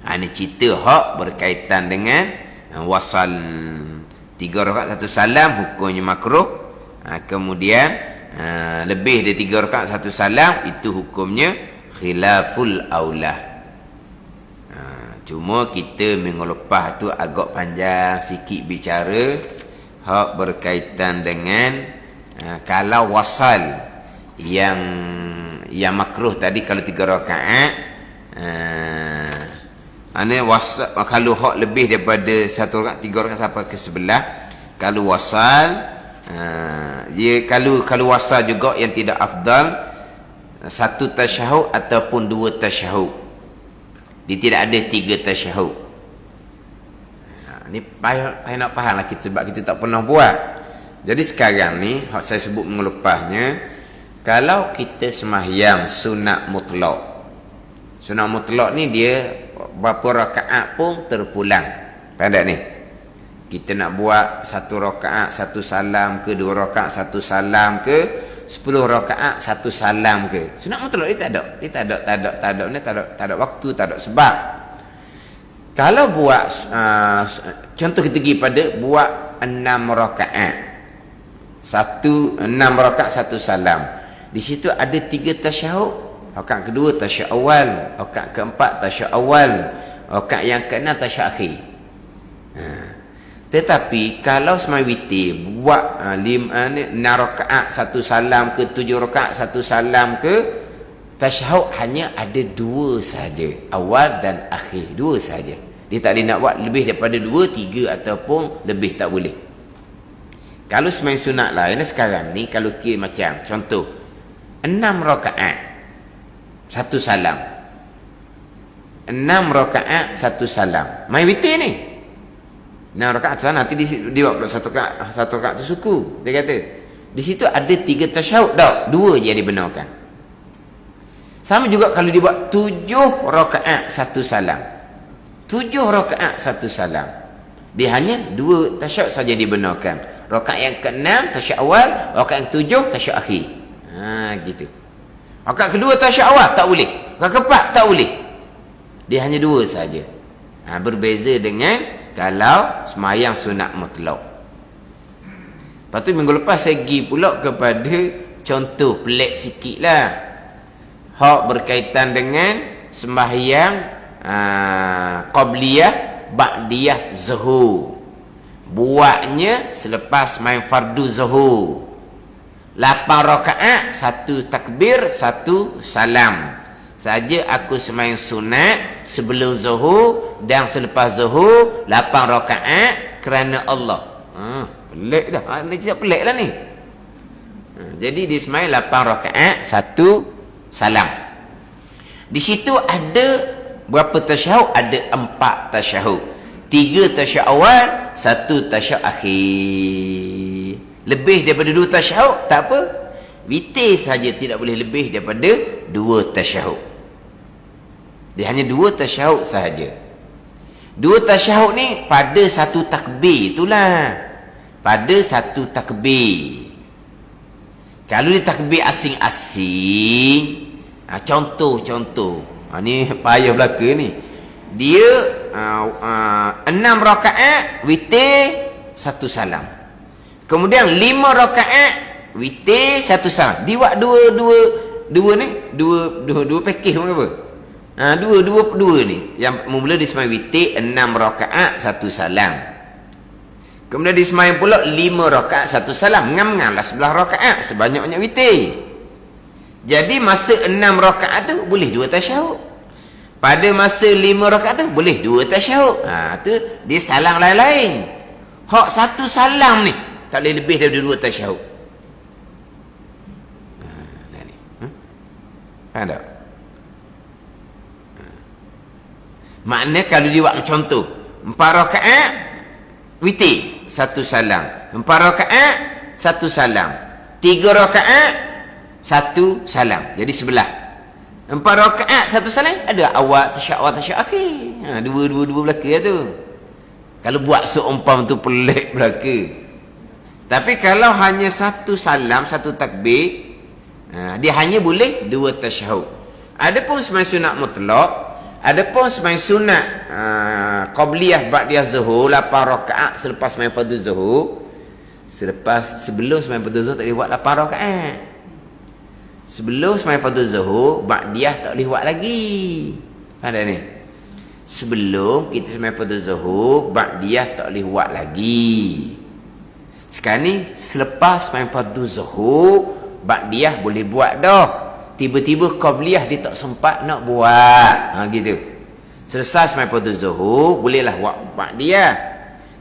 Ini cerita hak berkaitan dengan wasal. 3 rakaat 1 salam hukumnya makruh. Kemudian lebih dari 3 rakaat 1 salam itu hukumnya khilaful aula. Cuma kita minggu lepas tu agak panjang sikit bicara hak berkaitan dengan kalau wasal yang makruh tadi kalau 3 rakaat, kalau hak lebih daripada 1 rakaat 3 rakaat sampai ke 11, kalau wasal kalau wasal juga yang tidak afdal 1 tasyahud ataupun 2 tasyahud. Dia tidak ada 3 tasyahud. Ni payah nak faham lah kita, sebab kita tak pernah buat. Jadi sekarang ni hak saya sebut melepasnya, kalau kita sembahyang sunat mutlak. Sunat mutlak ni dia berapa rakaat pun terpulang. Pada ni kita nak buat 1 rakaat 1 salam ke, 2 rakaat 1 salam ke, 10 rakaat 1 salam ke. Sunat mutlak dia tak ada waktu, tak ada sebab. Kalau buat contoh kita pergi pada buat buat 6 rakaat. 6 rakaat 1 salam. Di situ ada 3 tasyahud. Rakaat kedua tasyahud awal, rakaat keempat tasyahud awal, rakaat yang keenam tasyahud akhir. Tetapi kalau semai witir buat 6 rakaat 1 salam ke 7 rakaat 1 salam ke, tasyahud hanya ada 2 saja, awal dan akhir, 2 saja. Dia tak boleh nak buat lebih daripada 2, 3 ataupun lebih, tak boleh. Kalau semai sunat lain sekarang ni, kalau kira macam contoh 6 rakaat 1 salam, 6 rakaat 1 salam, main witir ni 6 rakaat sana, nanti dia buat 1 rakaat tu suku. Dia kata di situ ada 3 tasyahud dah, 2 je yang dibenarkan. Sama juga kalau dia buat 7 rakaat 1 salam, 7 rakaat 1 salam, dia hanya 2 tasyahud saja dibenarkan. Rakaat yang ke-6 tasyahud awal, rakaat yang ke-7 tasyahud akhir. Gitu. Rakaat kedua tasyahud awal tak boleh, rakaat keempat tak boleh, dia hanya 2 saja. Berbeza dengan kalau semayang sunat mutlak. Lepas tu minggu lepas saya pergi pula kepada contoh pelik sikit lah, hak berkaitan dengan sembahyang qabliyah ba'diyah zuhur. Buatnya selepas main fardu zuhur, 8 rakaat 1 takbir 1 salam saja. Aku sembahyang sunat sebelum zuhur dan selepas zuhur 8 rakaat kerana Allah. Pelik dah. Ni tidak pelik lah ni. Jadi dia sembahyang 8 rakaat 1 salam. Di situ ada berapa tasyahud? Ada 4 tasyahud. 3 tasyahud awal, 1 tasyahud akhir. Lebih daripada 2 tasyahud tak apa, witir saja, tidak boleh lebih daripada 2 tasyahud. Dia hanya 2 tasyahud sahaja. 2 tasyahud ni pada 1 takbir itulah, pada 1 takbir. Kalau dia takbir asing-asing, contoh ni payah belaka ni, dia 6 rakaat witir 1 salam, kemudian 5 rakaat witir 1 salam. Dia buat dua pakej pun apa? Dua ni. Yang mula dia sembahyang witir 6 rakaat 1 salam. Kemudian dia sembahyang pula 5 rakaat 1 salam. Ngam-ngam lah 11 rakaat, sebanyak-banyak witir. Jadi masa 6 rakaat tu boleh 2 tasyahud. Pada masa 5 rakaat tu boleh 2 tasyahud. Tu dia salam lain-lain. Hak 1 salam ni tak boleh lebih daripada 2 tasyahud. Faham tak? Maknanya kalau dia buat contoh 4 rakaat witir 1 salam, 4 rakaat 1 salam, 3 rakaat 1 salam, jadi 11. 4 rakaat 1 salam ada awal tasyahud akhir. Dua belaka tu. Kalau buat seumpam tu pelik belaka. Tapi kalau hanya 1 salam 1 takbir, dia hanya boleh 2 tasyahud. Adapun sembahyang sunat mutlak, adapun sembahyang sunat qabliyah ba'diyah zuhur 8 rakaat selepas sembahyang fardu zuhur, sebelum sembahyang fardu zuhur tak boleh buat 8 rakaat. Sebelum sembahyang fardu zuhur ba'diyah tak boleh buat lagi. Ada ni. Sebelum kita sembahyang fardu zuhur ba'diyah tak boleh buat lagi. Sekarang ni selepas sembahyang fardu zuhur ba'diyah boleh buat dah. Tiba-tiba qabliyah dia tak sempat nak buat. Gitu. Selesai sembahyang fardu zuhur bolehlah buat ba'diyah.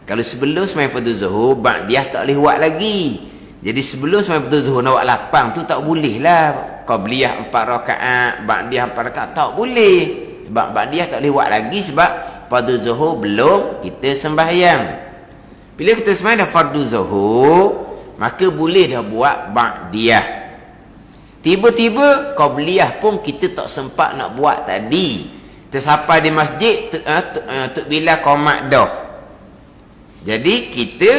Kalau sebelum sembahyang fardu zuhur ba'diyah tak boleh buat lagi. Jadi sebelum sembahyang fardu zuhur nak buat 8 tu tak boleh lah. Qabliyah 4 rakaat, ba'diyah 4 rakaat tak boleh. Sebab ba'diyah tak boleh buat lagi sebab fardu zuhur belum kita sembahyang. Bila kita sembahyang dah fardu zuhur, maka boleh dah buat ba'diyah. Tiba-tiba qabliyah pun kita tak sempat nak buat tadi. Tersampai di masjid bila qomat dah. Jadi kita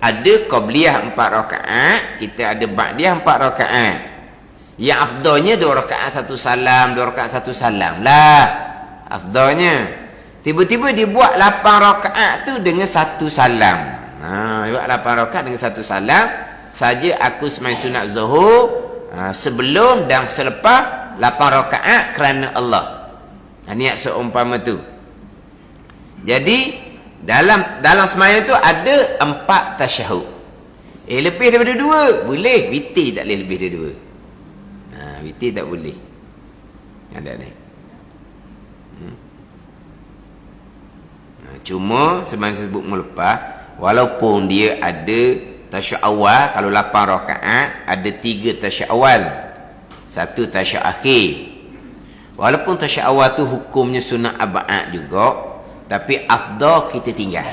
ada qabliyah 4 rakaat, kita ada ba'diyah 4 rakaat. Yang afdalnya 2 rakaat 1 salam, 2 rakaat 1 salam lah. Afdalnya. Tiba-tiba dia buat 8 rakaat tu dengan 1 salam. dia buat 8 rakaat dengan satu salam saja. Aku sembahyang sunat zuhur sebelum dan selepas 8 rakaat kerana Allah. Niat seumpama tu. Jadi dalam sembahyang tu ada 4 tasyahud. Lebih daripada 2 boleh, witir tak boleh lebih daripada 2. Witir tak boleh. Ada ni. Cuma sebenarnya sebut melepas, walaupun dia ada tasyahud awal, kalau 8 rakaat ada 3 tasyahud awal, 1 tasyahud akhir. Walaupun tasyahud awal tu hukumnya sunat abad juga, tapi afdal kita tinggal.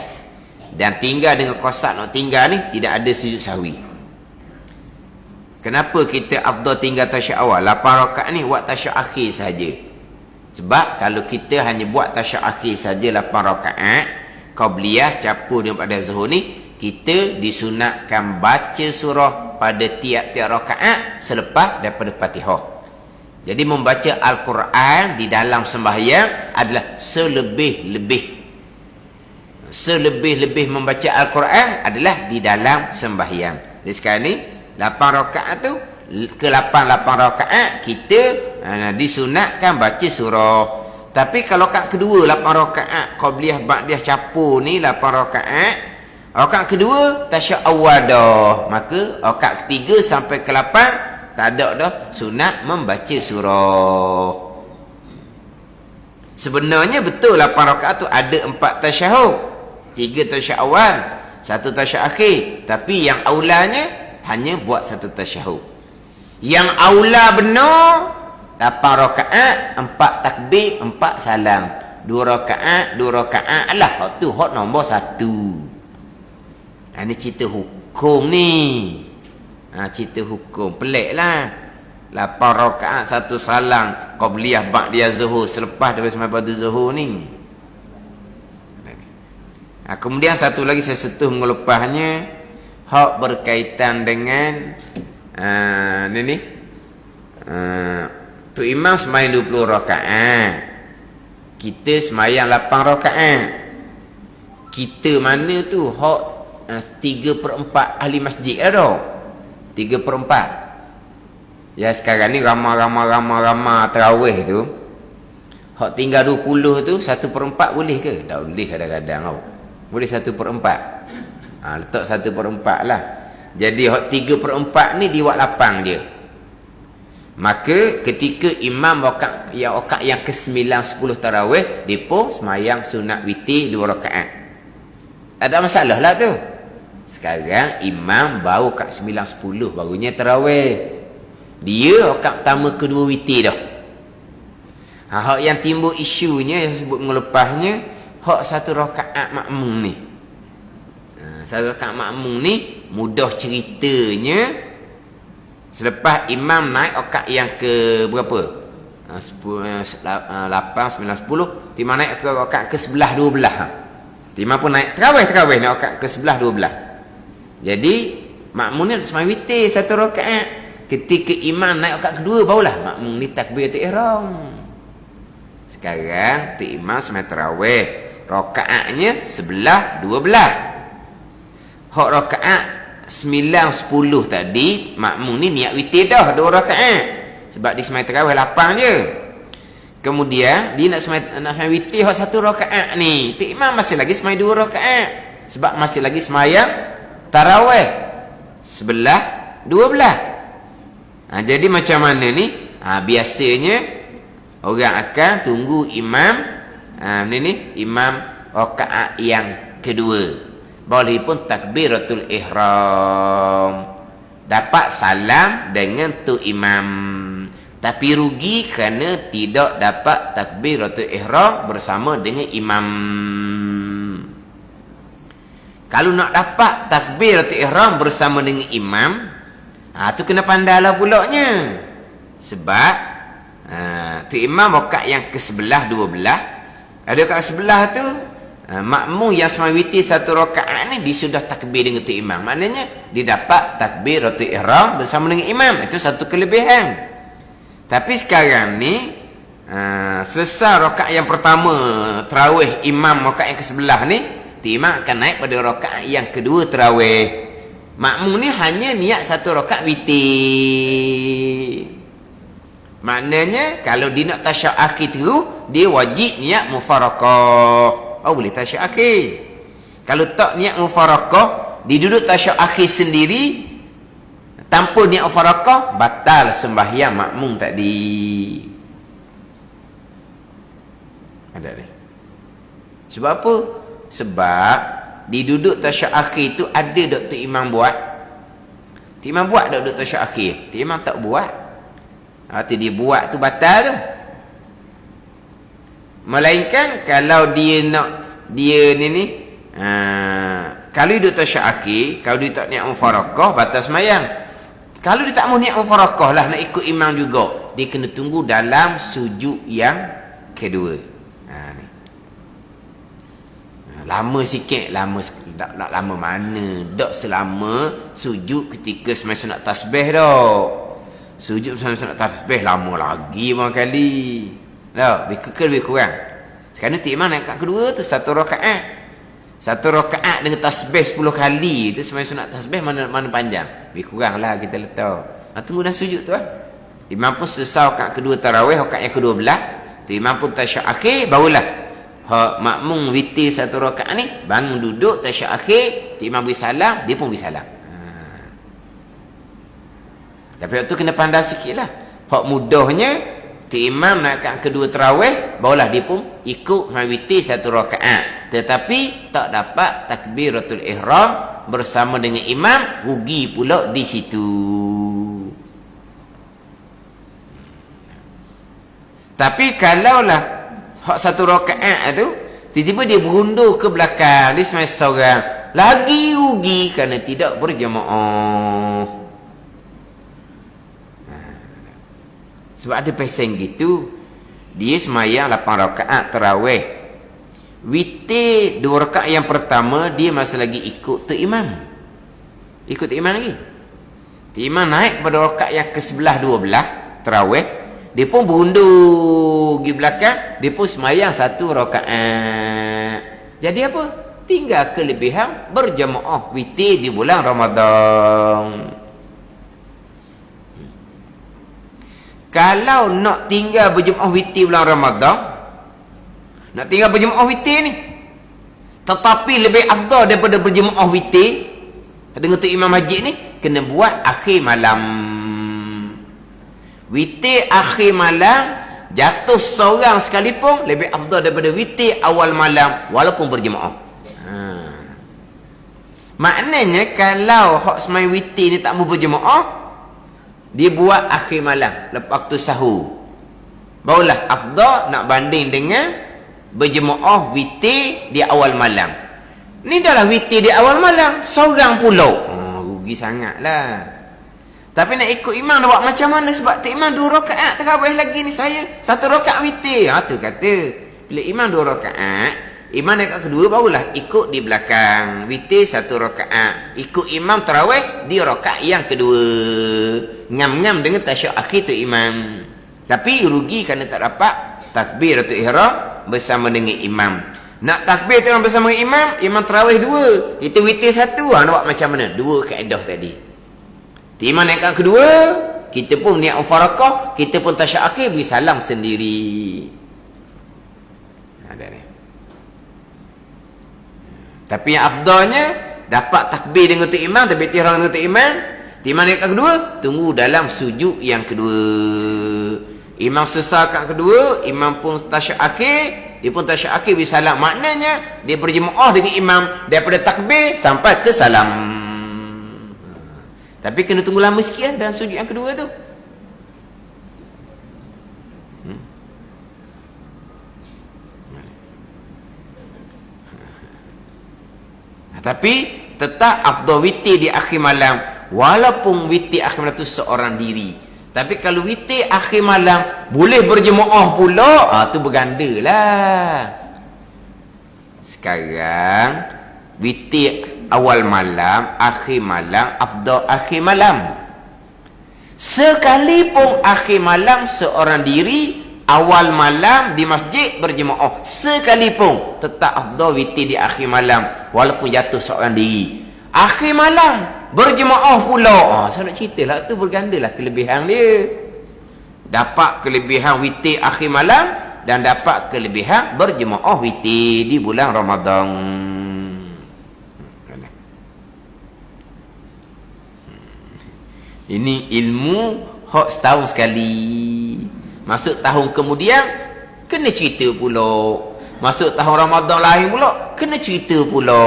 Dan tinggal dengan qasad nak tinggal ni tidak ada sujud sahwi. Kenapa kita afdal tinggal tasyahud awal? 8 rakaat ni buat tasyahud akhir saja. Sebab kalau kita hanya buat tasyahud akhir saja 8 rakaat, qabliyah campur dengan pada zuhur ni, kita disunatkan baca surah pada tiap-tiap rakaat selepas daripada Fatihah. Jadi membaca Al-Quran di dalam sembahyang adalah selebih-lebih membaca Al-Quran adalah di dalam sembahyang. Jadi sekarang ni 8 rakaat tu, ke 8 rakaat kita disunatkan baca surah. Tapi kalau rakaat kedua 8 rakaat qabliyah ba'diyah campur ni 8 rakaat, rakaat kedua tasyahud awal dah, maka rakaat ketiga sampai ke 8 tak ada dah sunat membaca surah. Sebenarnya betul 8 rakaat tu ada 4 tasyahud, 3 tasyahud awal, 1 tasyahud akhir, tapi yang aulanya hanya buat 1 tasyahud. Yang aula benar 8 rakaat, 4 takbir, 4 salam. 2 rakaat, 2 rakaat. Alah, tu hot nombor 1. Ini cerita hukum ni. Cerita hukum. Pelik lah. 8 rakaat, 1 salam. Qabliyah ba'diyah zuhur. Selepas daripada sembahyang fardu zuhur ni. Kemudian satu lagi saya sentuh mengelepasnya. Hak berkaitan dengan ni tu imam sembahyang 20 rakaat, kita sembahyang 8 rakaat. Kita mana tu hak 3/4 ahli masjid lah dah. 3/4. Ya sekarang ni ramai tarawih tu, hak tinggal 20 tu 1/4 boleh ke? Tak boleh kadang-kadang tau. Boleh 1/4. Letak 1/4 lah. Jadi 3/4 ni dia buat lapang dia. Maka ketika imam rakaat yang ke-9 10 tarawih, depa sembahyang sunat witir 2 rakaat. Ada masalah lah tu. Sekarang imam baru kat 9 10 barunya tarawih. Dia rakaat pertama kedua witir dah. Hak yang timbul isunya yang sebut melepasnya, hak 1 rakaat makmum ni. 1 rakaat makmum ni mudah ceritanya, selepas imam naik rakaat yang ke berapa? 8, 9, 10. Timam naik ke rakaat ke 11, 12. Timam pun naik terawih naik rakaat ke 11, 12. Jadi makmum ni sembahyang witir 1 rakaat. Ketika imam naik rakaat kedua, barulah makmum ni takbiratul ihram. Sekarang tu imam sembahyang tarawih, rakaatnya 11, 12. Hak rakaat 9, 10 tadi makmum ni niat witir dah 2 rakaat. Sebab dia sembahyang tarawih 8 je. Kemudian dia nak sembahyang witir hak 1 rakaat ni. Tu imam masih lagi sembahyang 2 rakaat. Sebab masih lagi sembahyang tarawih 11, 12. Jadi macam mana ni? Biasanya orang akan tunggu imam imam rakaat yang kedua. Boleh pun takbiratul ihram, dapat salam dengan tu imam, tapi rugi kerana tidak dapat takbiratul ihram bersama dengan imam. Kalau nak dapat takbiratul ihram bersama dengan imam, tu kena pandailah pulaknya. Sebab tu imam rakaat yang ke-11, 12. Ada rakaat sebelah tu makmum yang sembahyang witir 1 rakaat ni dia sudah takbir dengan tu imam. Maknanya dia dapat takbiratul ihram bersama dengan imam. Itu satu kelebihan. Tapi sekarang ni selesai rakaat yang pertama tarawih imam rakaat yang ke-11 ni, tu imam akan naik pada rakaat yang kedua tarawih. Makmum ni hanya niat satu rakaat witir. Maknanya kalau dia nak tasyahud akhir tu, dia wajib niat mufarakah. Oh, boleh tasyahud akhir. Kalau tak niat mufarakah, dia duduk tasyahud akhir sendiri tanpa niat mufarakah, batal sembahyang makmum tadi. Ada ni. Sebab apa? Sebab di duduk tasyahud akhir tu ada Dr. Imam buat. Dr. Imam buat tak duduk tasyahud akhir? Dr. Imam tak buat. Arti dia buat tu batal tu. Melainkan kalau dia nak dia ni kalau duduk tasyahud akhir, kalau dia tak niat mufarakah, batal sembahyang. Kalau dia tak mau niat mufarakah lah, nak ikut imam juga, dia kena tunggu dalam sujud yang kedua. Lama sikit, nak lama mana? Tak selama sujud ketika semasa nak tasbih dah. Sujud semasa nak tasbih lama lagi bang kali. Dah, lebih kurang. Sekarang tu imam naik kat kedua tu satu rakaat. Satu rakaat dengan tasbih 10 kali tu semasa nak tasbih mana panjang. Lebih kurang lah kita letak. Tunggu dah sujud tu lah. Imam pun selesai rakaat kedua tarawih, rakaat yang ke-12. Tu imam pun tasyahud akhir, barulah makmum witir satu rakaat ni bangun duduk tasyahud akhir, tu imam beri salam, dia pun beri salam. Tapi waktu kena pandai sikit lah. Hak mudahnya tu imam nak rakaat kedua tarawih, barulah dia pun ikut witir satu rakaat. Tetapi tak dapat takbiratul ihram bersama dengan imam, rugi pula di situ. Tapi kalaulah hak satu rakaat tu tiba-tiba dia berundur ke belakang, dia semai seorang, lagi rugi kerana tidak berjemaah. Sebab ada pesen gitu, dia semayang 8 rakaat tarawih, witir 2 rakaat yang pertama dia masih lagi ikut tu imam, ikut tu imam lagi. Tu imam naik pada rakaat yang ke-11 12 tarawih, dia pun berundur di belakang, dia pun semayang 1 rakaat. Jadi apa? Tinggal kelebihan berjemaah witir di bulan Ramadan. Kalau nak tinggal berjemaah witir bulan Ramadan, nak tinggal berjemaah witir ni, tetapi lebih afdal daripada berjemaah witir dengan tu imam masjid ni, kena buat akhir malam. Witir akhir malam jatuh seorang sekalipun lebih afdal daripada witir awal malam walaupun berjemaah. Maknanya kalau hak semai witir ni tak mau berjemaah, dia buat akhir malam lepas waktu sahur, barulah afdal nak banding dengan berjemaah witir di awal malam. Ni dah lah witir di awal malam, seorang pula, rugi sangat lah. Tapi nak ikut imam nak buat macam mana? Sebab tu imam 2 rakaat tarawih lagi ni, saya 1 rakaat witir. Tu kata bila imam 2 rakaat, imam rakaat kedua barulah ikut di belakang, witir 1 rakaat, ikut imam tarawih di rakaat yang kedua, ngam-ngam dengan tasyahud akhir tu imam. Tapi rugi kerana tak dapat takbiratul ihram bersama dengan imam. Nak takbir tu bersama dengan imam, imam tarawih 2, kita witir 1, nak buat macam mana? 2 kaedah tadi. Imam naik kat kedua, kita pun niat mufarakah, kita pun tasyahud akhir, beri salam sendiri. Ada ni. Tapi yang afdalnya dapat takbir dengan tu imam, tapi tihrang dengan tu imam. Imam naik kat kedua, tunggu dalam sujud yang kedua. Imam selesai kat kedua, imam pun tasyahud akhir, dia pun tasyahud akhir, beri salam. Maknanya dia berjemaah dengan imam daripada takbir sampai ke salam. Tapi kena tunggu lama sikit dalam sujud yang kedua tu. Tapi tetap afdal witir di akhir malam, walaupun witir akhir malam tu seorang diri. Tapi kalau witir akhir malam boleh berjemaah pula, tu berganda lah. Sekarang witir awal malam, akhir malam, afdal akhir malam. Sekalipun akhir malam seorang diri, awal malam di masjid berjemaah sekalipun, tetap afdal witir di akhir malam walaupun jatuh seorang diri. Akhir malam berjemaah pula. Saya nak cerita lah tu, bergandalah kelebihan dia. Dapat kelebihan witir akhir malam dan dapat kelebihan berjemaah witir di bulan Ramadan. Ini ilmu hak setahun sekali. Masuk tahun kemudian kena cerita pula. Masuk tahun Ramadan lain pula kena cerita pula.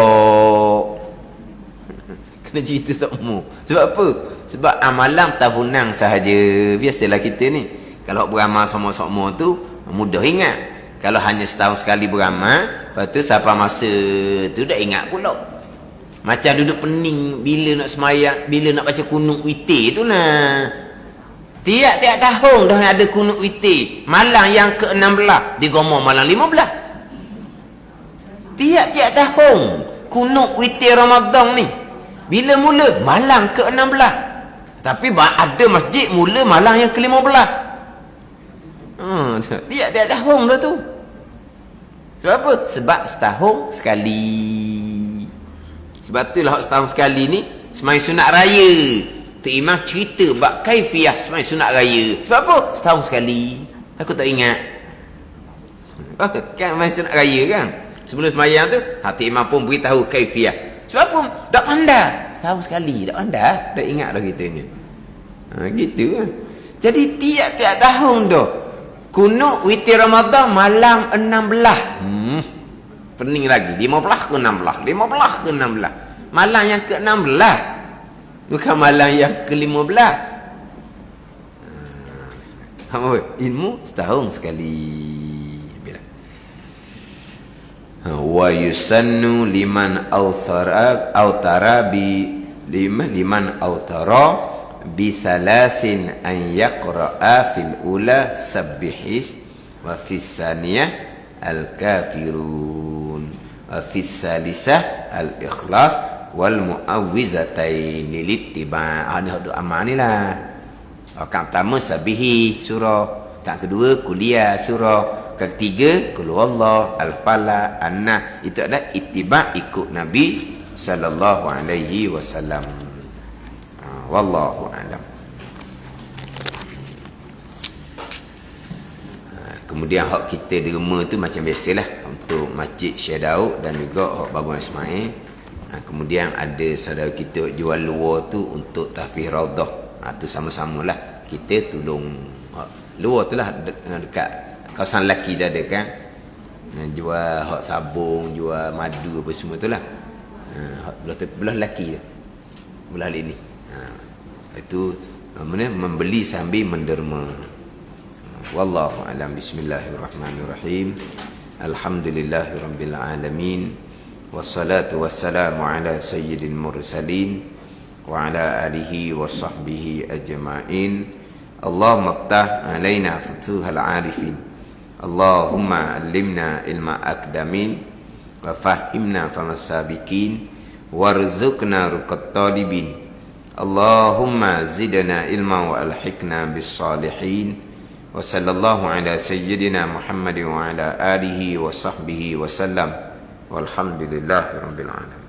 Kena cerita semua. Sebab apa? Sebab amalan tahunan sahaja. Biasalah kita ni, kalau beramal sama-sama tu mudah ingat. Kalau hanya setahun sekali beramal, lepas tu sampai masa tu dah ingat pula. Macam duduk pening bila nak semayang, bila nak baca kunut witir tu nah. Tiap-tiap tahun dah ada kunut witir. Malam yang ke-16 digomong malam 15. Tiap-tiap tahun kunut witir Ramadan ni bila mula malam ke-16. Tapi ada masjid mula malam yang ke-15. Tiap-tiap tahun dah tu. Sebab apa? Sebab setahun sekali. Sebab itulah setahun sekali ni semai sunat raya. Tok Imam cerita bab kaifiah semai sunat raya. Sebab apa? Setahun sekali. Aku tak ingat. Kan semai sunat raya kan? Sebelum semayang tu, Tok Imam pun beritahu kaifiah. Sebab apa? Dak pandai. Setahun sekali dak pandai, dak ingat dah kitanya. Gitu kan. Jadi tiap-tiap tahun dah kunut witir Ramadan malam 16. Pening lagi 15 ke 16, 15 ke 16. Malam yang ke-16, bukan malam yang ke-15. Ilmu setahun sekali. Wa yusannu liman autara bi salasin an yaqra'a fil ula sabbihis wa fis saniyah al-kafirun wa fis salisah al-ikhlas wal mu'awwizatain littiba'. Ada doa amal ni lah. Rakaat pertama sabbihi surah, rakaat kedua kuliah surah, rakaat ketiga qul huwallahu al-falaq an-nas. Itu adalah ittiba' ikut Nabi sallallahu alaihi wasallam. Wallahu a'lam. Kemudian hak kita derma tu macam biasalah untuk Masjid Syekh Daud dan juga hak Babun Ismail. Kemudian ada saudara kita jual luar tu untuk tahfiz raudhah. Tu sama-samalah kita tolong luar tu lah, dekat kawasan lelaki dah ada kan. Jual hak sabung, jual madu apa semua tu lah. Belah lelaki tu. Belah ini. Itu membeli sambil menderma. Wallahu a'lam. Bismillahirrahmanirrahim. Alhamdulillahirabbil alamin. Wassalatu wassalamu ala sayyidil mursalin wa ala alihi wa sahbihi ajma'in. Allahumma iftah alaina futuhal arifin. Allahumma allimna ilma akdamin wa fahimna famas sabiqin warzuqna ruqat talibin. Allahumma zidna ilma wa alhiqna bis salihin. Wa sallallahu ala sayyidina Muhammad wa ala alihi wa sahbihi wa sallam. Walhamdulillahi rabbil alamin.